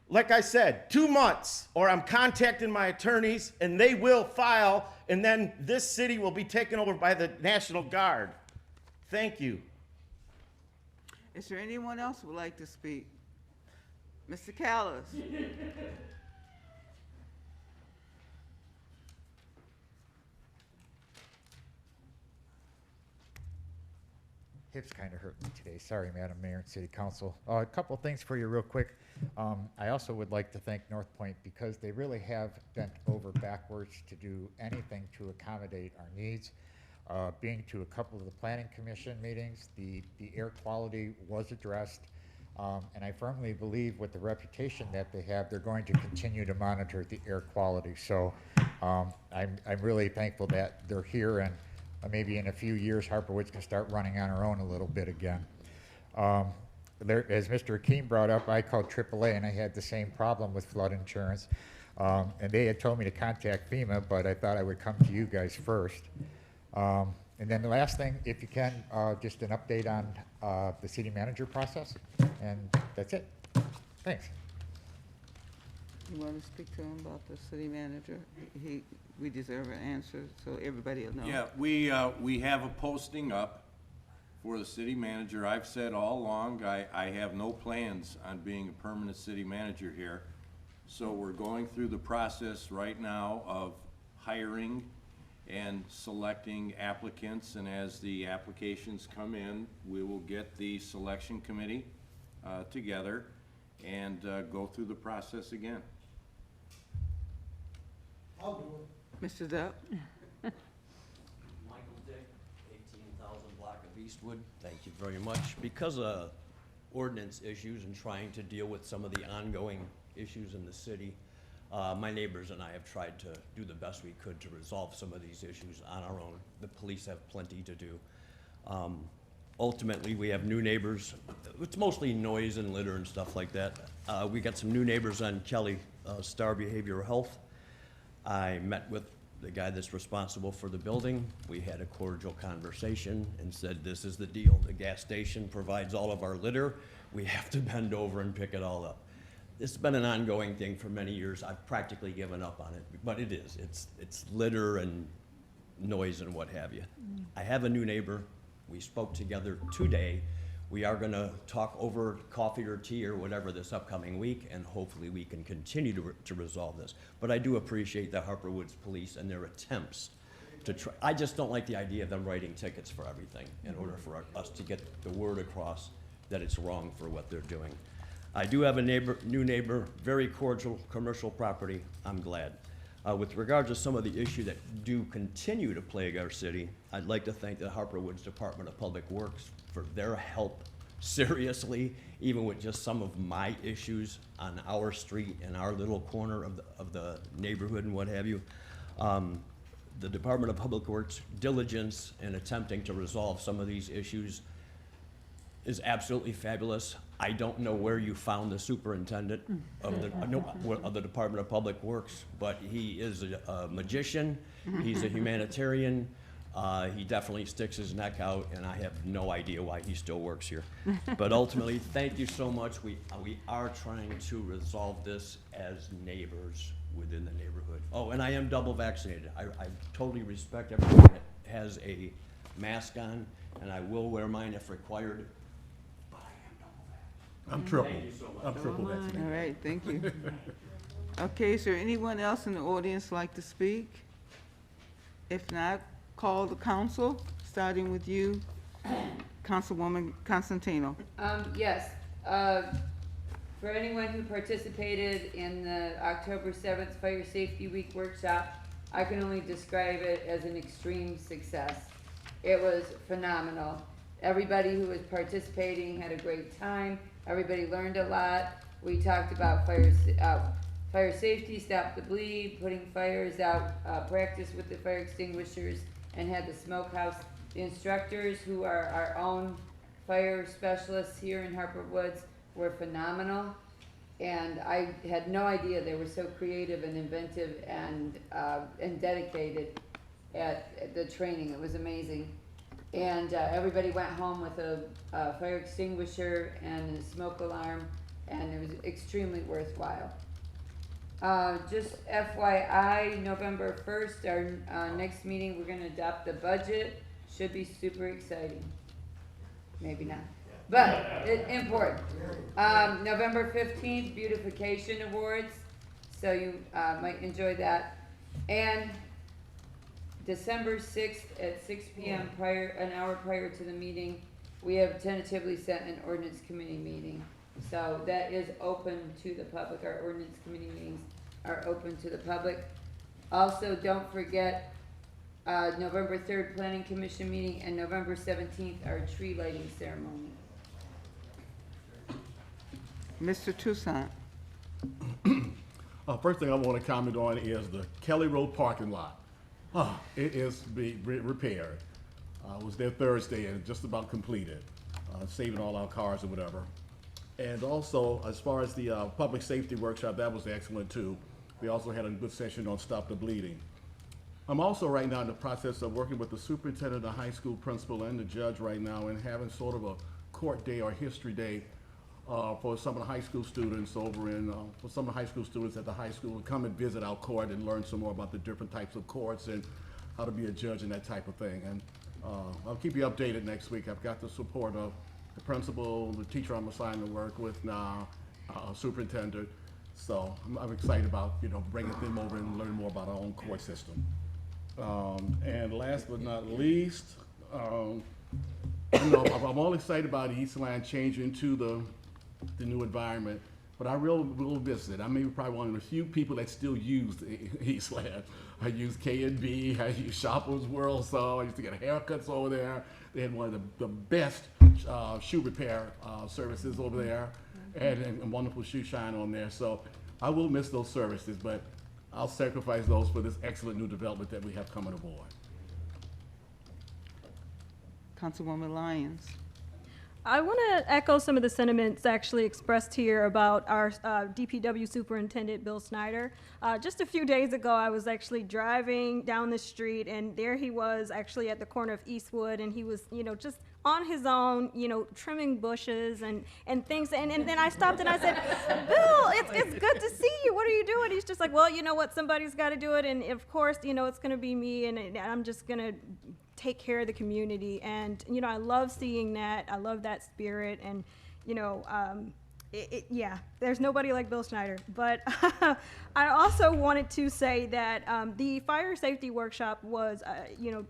Like I said, 2 months, or I'm contacting my attorneys, and they will file, and then this city will be taken over by the National Guard. Thank you. Is there anyone else who would like to speak? Mr. Callis? Hips kind of hurt me today. Sorry, Madam Mayor and City Council. A couple things for you real quick. I also would like to thank North Point because they really have bent over backwards to do anything to accommodate our needs. Being to a couple of the Planning Commission meetings, the air quality was addressed. And I firmly believe with the reputation that they have, they're going to continue to monitor the air quality. So I'm really thankful that they're here, and maybe in a few years, Harper Woods can start running on her own a little bit again. As Mr. Akeem brought up, I called AAA and I had the same problem with flood insurance. And they had told me to contact FEMA, but I thought I would come to you guys first. And then the last thing, if you can, just an update on the city manager process, and that's it. Thanks. You want to speak to him about the city manager? We deserve an answer, so everybody will know. Yeah, we have a posting up for the city manager. I've said all along, I have no plans on being a permanent city manager here. So we're going through the process right now of hiring and selecting applicants, and as the applications come in, we will get the selection committee together and go through the process again. I'll do it. Mr. Duck? Michael Dick, 18,000 block of Eastwood. Thank you very much. Because of ordinance issues and trying to deal with some of the ongoing issues in the city, my neighbors and I have tried to do the best we could to resolve some of these issues on our own. The police have plenty to do. Ultimately, we have new neighbors. It's mostly noise and litter and stuff like that. We got some new neighbors on Kelly Star Behavioral Health. I met with the guy that's responsible for the building. We had a cordial conversation and said, this is the deal. The gas station provides all of our litter. We have to bend over and pick it all up. It's been an ongoing thing for many years. I've practically given up on it, but it is. It's litter and noise and what have you. I have a new neighbor. We spoke together today. We are gonna talk over coffee or tea or whatever this upcoming week, and hopefully we can continue to resolve this. But I do appreciate the Harper Woods Police and their attempts to try. I just don't like the idea of them writing tickets for everything in order for us to get the word across that it's wrong for what they're doing. I do have a new neighbor, very cordial, commercial property. I'm glad. With regard to some of the issues that do continue to plague our city, I'd like to thank the Harper Woods Department of Public Works for their help seriously, even with just some of my issues on our street and our little corner of the neighborhood and what have you. The Department of Public Works' diligence in attempting to resolve some of these issues is absolutely fabulous. I don't know where you found the superintendent of the Department of Public Works, but he is a magician. He's a humanitarian. He definitely sticks his neck out, and I have no idea why he still works here. But ultimately, thank you so much. We are trying to resolve this as neighbors within the neighborhood. Oh, and I am double vaccinated. I totally respect everyone that has a mask on, and I will wear mine if required. I'm triple. Thank you so much. I'm triple vaccinated. All right, thank you. Okay, is there anyone else in the audience like to speak? If not, call the council, starting with you, Councilwoman Constantino. Yes, for anyone who participated in the October 7th Fire Safety Week workshop, I can only describe it as an extreme success. It was phenomenal. Everybody who was participating had a great time. Everybody learned a lot. We talked about fire safety, stop the bleed, putting fires out, practice with the fire extinguishers, and had the smokehouse. The instructors, who are our own fire specialists here in Harper Woods, were phenomenal. And I had no idea they were so creative and inventive and dedicated at the training. It was amazing. And everybody went home with a fire extinguisher and a smoke alarm, and it was extremely worthwhile. Just FYI, November 1st, our next meeting, we're gonna adopt the budget. Should be super exciting. Maybe not, but important. November 15th, Beautification Awards, so you might enjoy that. And December 6th at 6 p.m., an hour prior to the meeting, we have tentatively set an ordinance committee meeting. So that is open to the public. Our ordinance committee meetings are open to the public. Also, don't forget November 3rd Planning Commission meeting and November 17th, our tree lighting ceremony. Mr. Toussaint. First thing I want to comment on is the Kelly Road parking lot. It is being repaired. I was there Thursday and just about completed, saving all our cars and whatever. And also, as far as the public safety workshop, that was excellent too. We also had a good session on Stop the Bleeding. I'm also right now in the process of working with the superintendent, the high school principal, and the judge right now, and having sort of a court day or history day for some of the high school students over in, for some of the high school students at the high school to come and visit our court and learn some more about the different types of courts and how to be a judge and that type of thing. And I'll keep you updated next week. I've got the support of the principal, the teacher I'm assigned to work with now, superintendent. So I'm excited about, you know, bringing them over and learn more about our own court system. And last but not least, you know, I'm all excited about Eastland changing to the new environment, but I will miss it. I may be probably one of the few people that still use Eastland. I use K&B, I use Shoppers World, so I used to get haircuts over there. They had one of the best shoe repair services over there, and wonderful shoe shine on there. So I will miss those services, but I'll sacrifice those for this excellent new development that we have coming aboard. Councilwoman Lyons. I want to echo some of the sentiments actually expressed here about our DPW Superintendent, Bill Snyder. Just a few days ago, I was actually driving down the street, and there he was actually at the corner of Eastwood, and he was, you know, just on his own, you know, trimming bushes and things. And then I stopped and I said, Bill, it's good to see you. What are you doing? He's just like, well, you know what, somebody's got to do it. And of course, you know, it's going to be me, and I'm just going to take care of the community. And, you know, I love seeing that. I love that spirit. And, you know, yeah, there's nobody like Bill Snyder. But I also wanted to say that the fire safety workshop was, you know,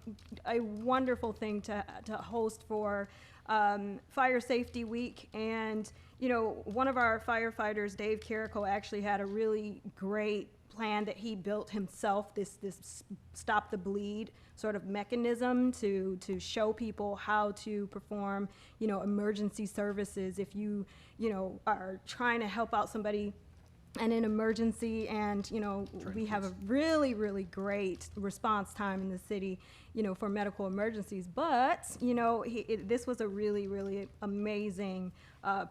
a wonderful thing to host for Fire Safety Week. And, you know, one of our firefighters, Dave Carrico, actually had a really great plan that he built himself, this Stop the Bleed sort of mechanism to show people how to perform, you know, emergency services if you know, are trying to help out somebody in an emergency. And, you know, we have a really, really great response time in the city, you know, for medical emergencies. But, you know, this was a really, really amazing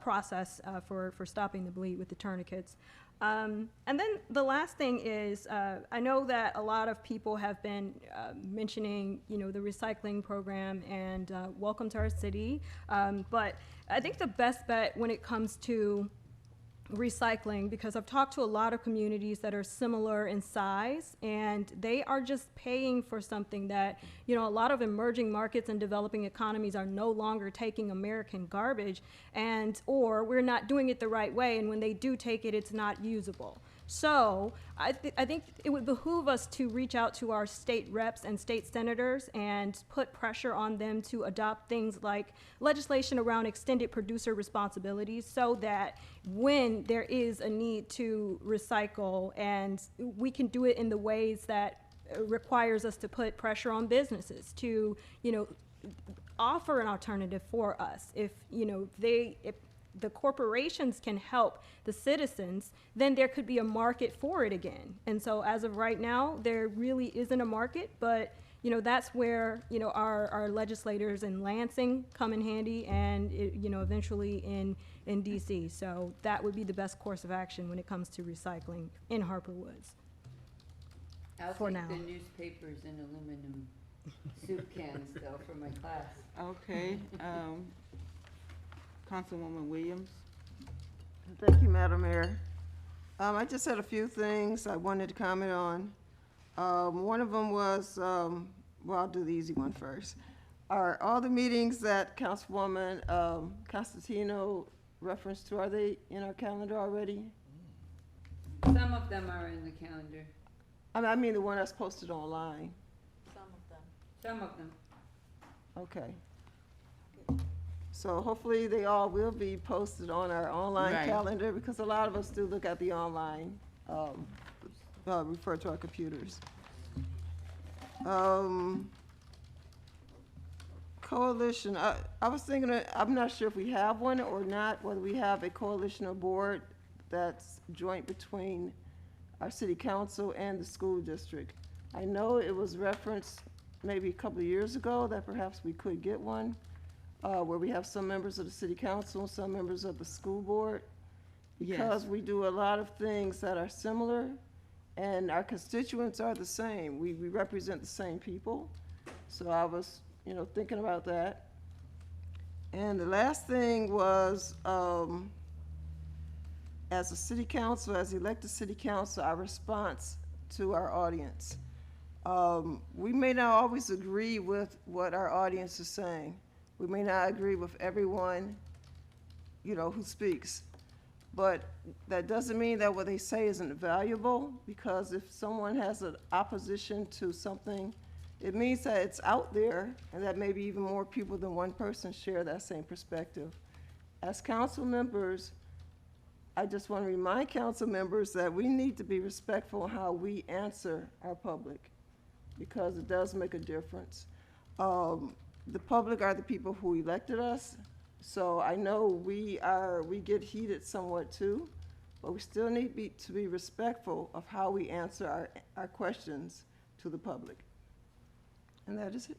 process for stopping the bleed with the tourniquets. And then the last thing is, I know that a lot of people have been mentioning, you know, the recycling program and welcome to our city. But I think the best bet when it comes to recycling, because I've talked to a lot of communities that are similar in size, and they are just paying for something that, you know, a lot of emerging markets and developing economies are no longer taking American garbage, or we're not doing it the right way, and when they do take it, it's not usable. So I think it would behoove us to reach out to our state reps and state senators and put pressure on them to adopt things like legislation around extended producer responsibilities, so that when there is a need to recycle, and we can do it in the ways that requires us to put pressure on businesses to, you know, offer an alternative for us. If, you know, if the corporations can help the citizens, then there could be a market for it again. And so as of right now, there really isn't a market, but, you know, that's where, you know, our legislators in Lansing come in handy, and, you know, eventually in DC. So that would be the best course of action when it comes to recycling in Harper Woods. I'll For take now. the newspapers and aluminum soup cans though for my class. Okay, Councilwoman Williams. Thank you, Madam Mayor. I just had a few things I wanted to comment on. One of them was, well, I'll do the easy one first. Are all the meetings that Councilwoman Constantino referenced to, are they in our calendar already? Some of them are in the calendar. I mean the one that's posted online. Some of them. Okay. So hopefully they all will be posted on our online Right. calendar, because a lot of us do look at the online, refer to our computers. Coalition, I was thinking, I'm not sure if we have one or not, whether we have a coalition or board that's joint between our city council and the school district. I know it was referenced maybe a couple of years ago that perhaps we could get one, where we have some members of the city council, some members of the school board, because we do a lot of things that are similar, And our constituents are the same. We represent the same people. So I was, thinking about that. And the last thing was, as a city council, as elected city council, our response to our audience. We may not always agree with what our audience is saying. We may not agree with everyone, who speaks. But that doesn't mean that what they say isn't valuable, because if someone has an opposition to something, it means that it's out there and that maybe even more people than one person share that same perspective. As council members, I just want to remind council members that we need to be respectful in how we answer our public, because it does make a difference. The public are the people who elected us, so I know we get heated somewhat too, but we still need to be respectful of how we answer our questions to the public. And that is it.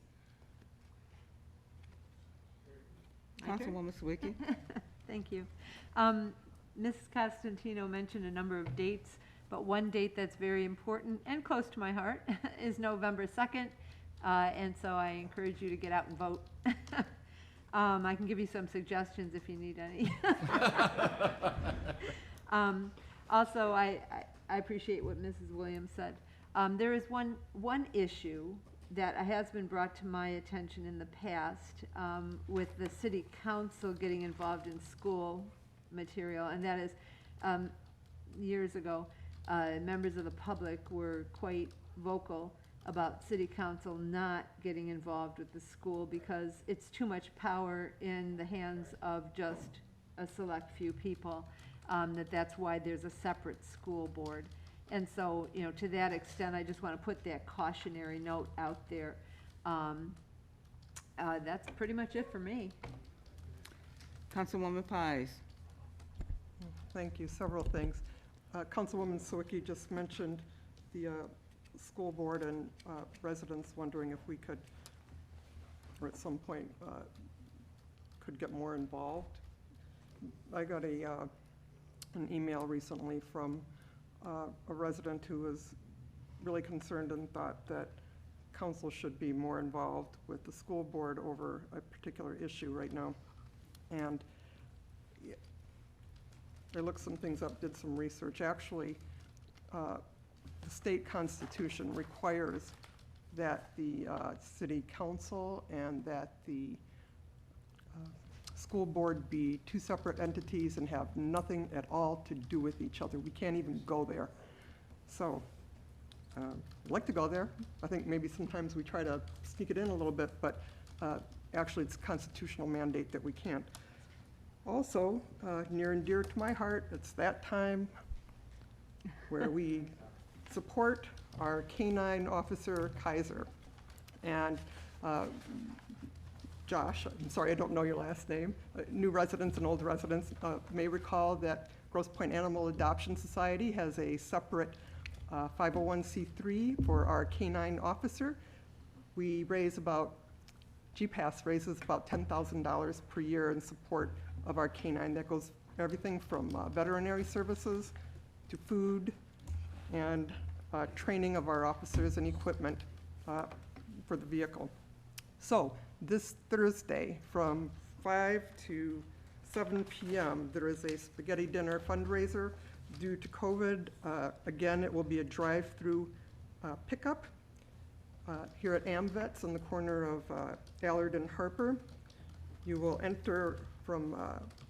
My turn? Councilwoman Sawicki? Thank you. Mrs. Costantino mentioned a number of dates, but one date that's very important and close to my heart is November 2nd, and so I encourage you to get out and vote. I can give you some suggestions if you need any. Also, I appreciate what Mrs. Williams said. There is one issue that has been brought to my attention in the past with the city council getting involved in school material, and that is years ago, members of the public were quite vocal about city council not getting involved with the school because it's too much power in the hands of just a select few people, that's why there's a separate school board. And so, to that extent, I just want to put that cautionary note out there. That's pretty much it for me. Councilwoman Pies? Thank you. Several things. Councilwoman Sawicki just mentioned the school board and residents wondering if we could, or at some point, could get more involved. I got an email recently from a resident who was really concerned and thought that council should be more involved with the school board over a particular issue right now. And I looked some things up, did some research. Actually, the state constitution requires that the city council and that the school board be two separate entities and have nothing at all to do with each other. We can't even go there. So I'd like to go there. I think maybe sometimes we try to sneak it in a little bit, but actually it's a constitutional mandate that we can't. Also, near and dear to my heart, it's that time where we support our K-9 officer, Kaiser. And Josh, I'm sorry, I don't know your last name. New residents and old residents may recall that Grosse Pointe Animal Adoption Society has a separate 501c3 for our K-9 officer. We raise about, GPAS raises about $10,000 per year in support of our K-9. That goes everything from veterinary services to food and training of our officers and equipment for the vehicle. So this Thursday from 5 to 7 p.m. there is a spaghetti dinner fundraiser. Due to COVID, again, it will be a drive-through pickup here at AmVets on the corner of Allard and Harper. You will enter from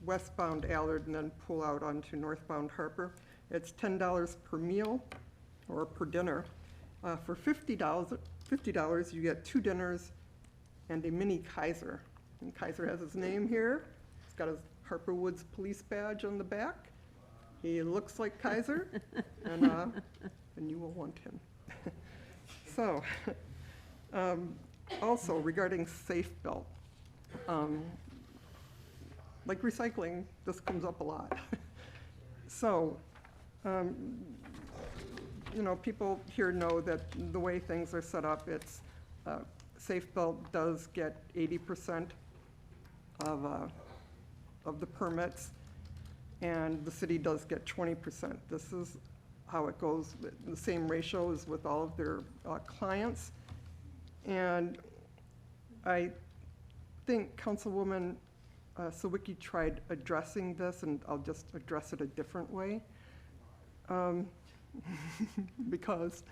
westbound Allard and then pull out onto northbound Harper. It's $10 per meal or per dinner. For $50, you get 2 dinners and a mini Kaiser. And Kaiser has his name here. He's got his Harper Woods police badge on the back. He looks like Kaiser, and you will want him. So, also regarding Safe Belt, like recycling, this comes up a lot. So, people here know that the way things are set up, it's Safe Belt does get 80% of the permits, and the city does get 20%. This is how it goes, the same ratio as with all of their clients. And I think Councilwoman Sawicki tried addressing this, and I'll just address it a different way. Because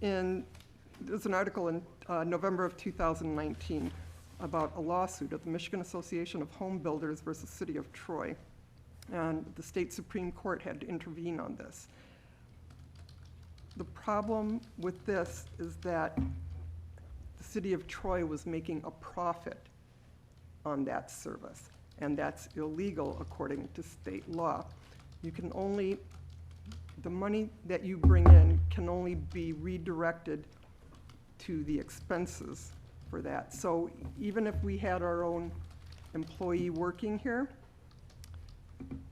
there's an article in November of 2019 about a lawsuit of the Michigan Association of Home Builders versus City of Troy. And the state Supreme Court had to intervene on this. The problem with this is that the City of Troy was making a profit on that service, and that's illegal according to state law. You can only, the money that you bring in can only be redirected to the expenses for that. So even if we had our own employee working here,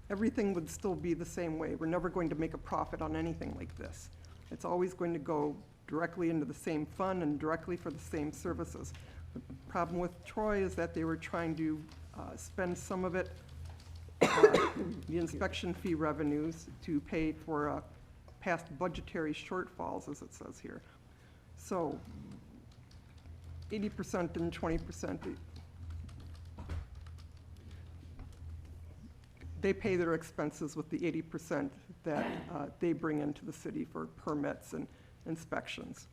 everything would still be the same way. We're never going to make a profit on anything like this. It's always going to go directly into the same fund and directly for the same services. The problem with Troy is that they were trying to spend some of it, the inspection fee revenues, to pay for past budgetary shortfalls, as it says here. So 80% and 20%, they pay their expenses with the 80% that they bring into the city for permits and inspections.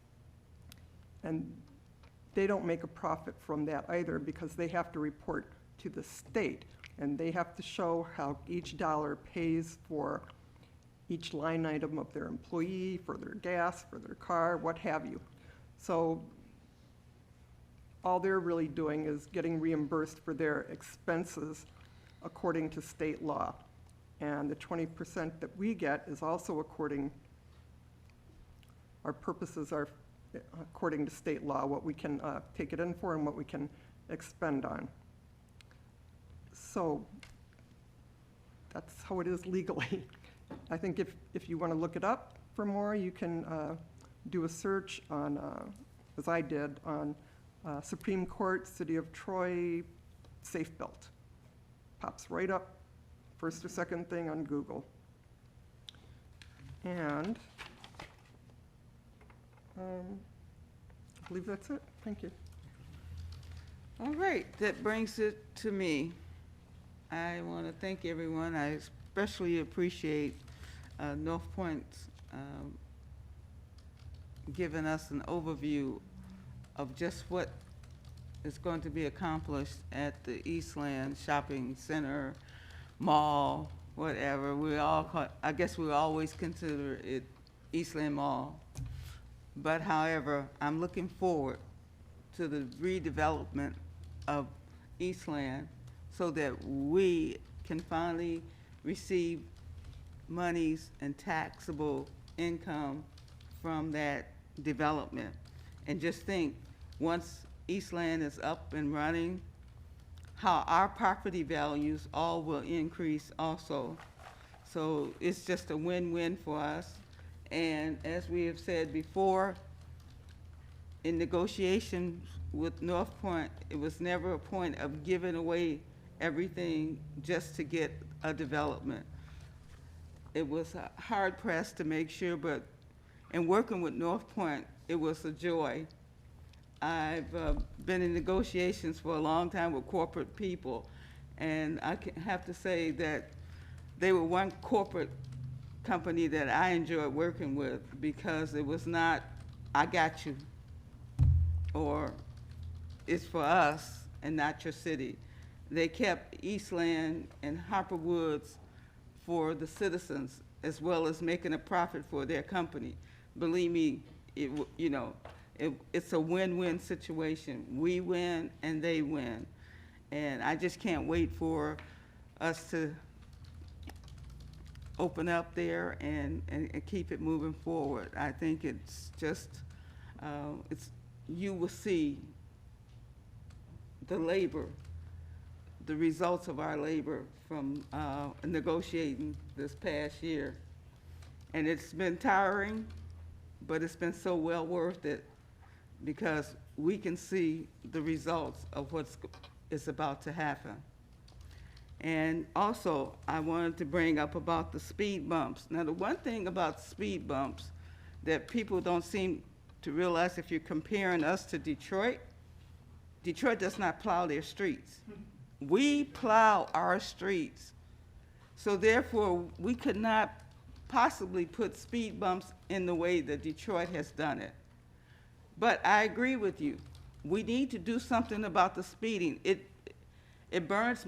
And they don't make a profit from that either, because they have to report to the state, and they have to show how each dollar pays for each line item of their employee, for their gas, for their car, what have you. So all they're really doing is getting reimbursed for their expenses according to state law. And the 20% that we get is also according, our purposes are according to state law, what we can take it in for and what we can expend on. So that's how it is legally. I think if you want to look it up for more, you can do a search on, as I did, on Supreme Court, City of Troy, safe built. Pops right up, first or second thing on Google. And I believe that's it. Thank you. All right, that brings it to me. I want to thank everyone. I especially appreciate North Point giving us an overview of just what is going to be accomplished at the Eastland Shopping Center, mall, whatever. I guess we always consider it Eastland Mall. But however, I'm looking forward to the redevelopment of Eastland so that we can finally receive monies and taxable income from that development. And just think, once Eastland is up and running, how our property values all will increase also. So it's just a win-win for us. And as we have said before, in negotiations with North Point, it was never a point of giving away everything just to get a development. It was hard pressed to make sure, but in working with North Point, it was a joy. I've been in negotiations for a long time with corporate people, and I have to say that they were one corporate company that I enjoyed working with, because it was not, I got you, or it's for us and not your city. They kept Eastland and Harper Woods for the citizens, as well as making a profit for their company. Believe me, it's a win-win situation. We win and they win. And I just can't wait for us to open up there and keep it moving forward. I think it's just, you will see the labor, the results of our labor from negotiating this past year. And it's been tiring, but it's been so well worth it, because we can see the results of what's is about to happen. And also, I wanted to bring up about the speed bumps. Now, the one thing about speed bumps that people don't seem to realize, if you're comparing us to Detroit, Detroit does not plow their streets. We plow our streets. So therefore, we could not possibly put speed bumps in the way that Detroit has done it. But I agree with you. We need to do something about the speeding. It burns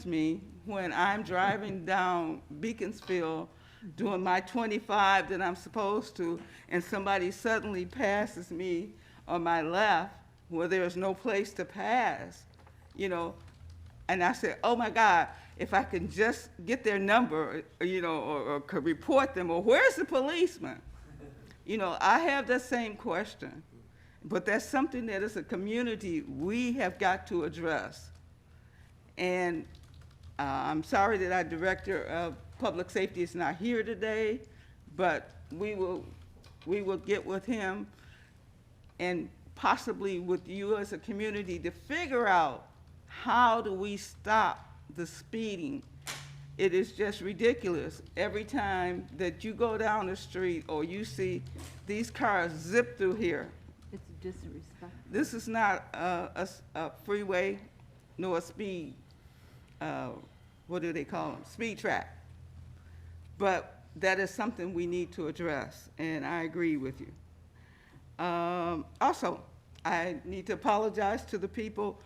me when I'm driving down Beaconsfield doing my 25 that I'm supposed to, and somebody suddenly passes me on my left where there's no place to pass, you know. And I said, oh my God, if I can just get their number, you know, or could report them, or where's the policeman? You know, I have that same question. But that's something that as a community we have got to address. And I'm sorry that our Director of Public Safety is not here today, but we will get with him and possibly with you as a community to figure out how do we stop the speeding. It is just ridiculous. Every time that you go down the street or you see these cars zip through here. It's disrespectful. This is not a freeway nor a speed, what do they call them? Speed track. But that is something we need to address, and I agree with you. Also, I need to apologize to the people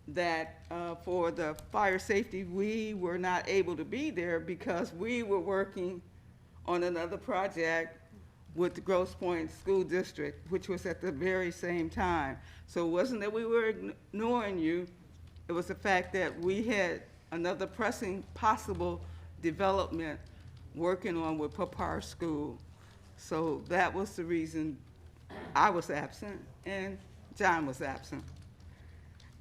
that for the fire safety, we were not able to be there because we were working on another project with the Grosse Pointe School District, which was at the very same time. So it wasn't that we were ignoring you, it was the fact that we had another pressing possible development working on with Papar School. So that was the reason I was absent and John was absent.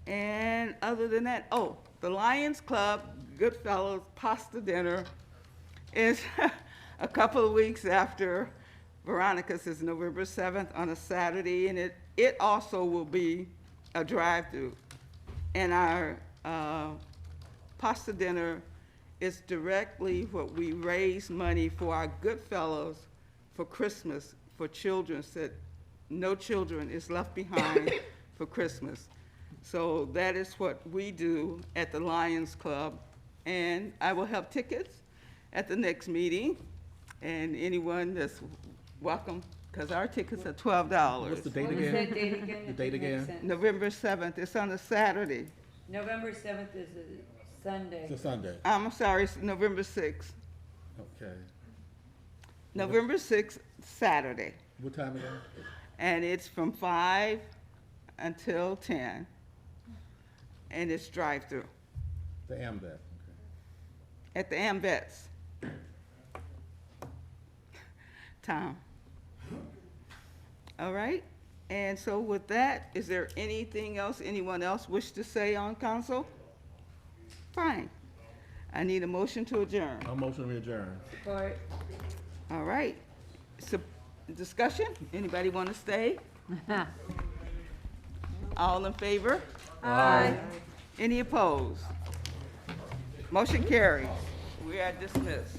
And other than that, oh, the Lions Club Goodfellas pasta dinner is a couple of weeks after Veronica's, is November 7th on a Saturday, and it also will be a drive-through. And our pasta dinner is directly what we raise money for our Goodfellas for Christmas for children, so that no children is left behind for Christmas. So that is what we do at the Lions Club. And I will have tickets at the next meeting, and anyone that's welcome, because our tickets are $12. What's the date What was again? that date again? The date It makes again? sense. November 7th, it's on a Saturday. November 7th is a Sunday. It's a Sunday. I'm sorry, it's November 6th. Okay. November 6th, Saturday. What time again? And it's from 5 until 10. And it's drive-through The AMVET, okay. at the AMVETS. Tom. All right, and so with that, is there anything else anyone else wish to say on council? Fine. I need a motion to adjourn. I'll motion we adjourn. Support. All right. So, discussion? Anybody want to stay? All in favor? Aye. Any opposed? Motion carries. We are dismissed.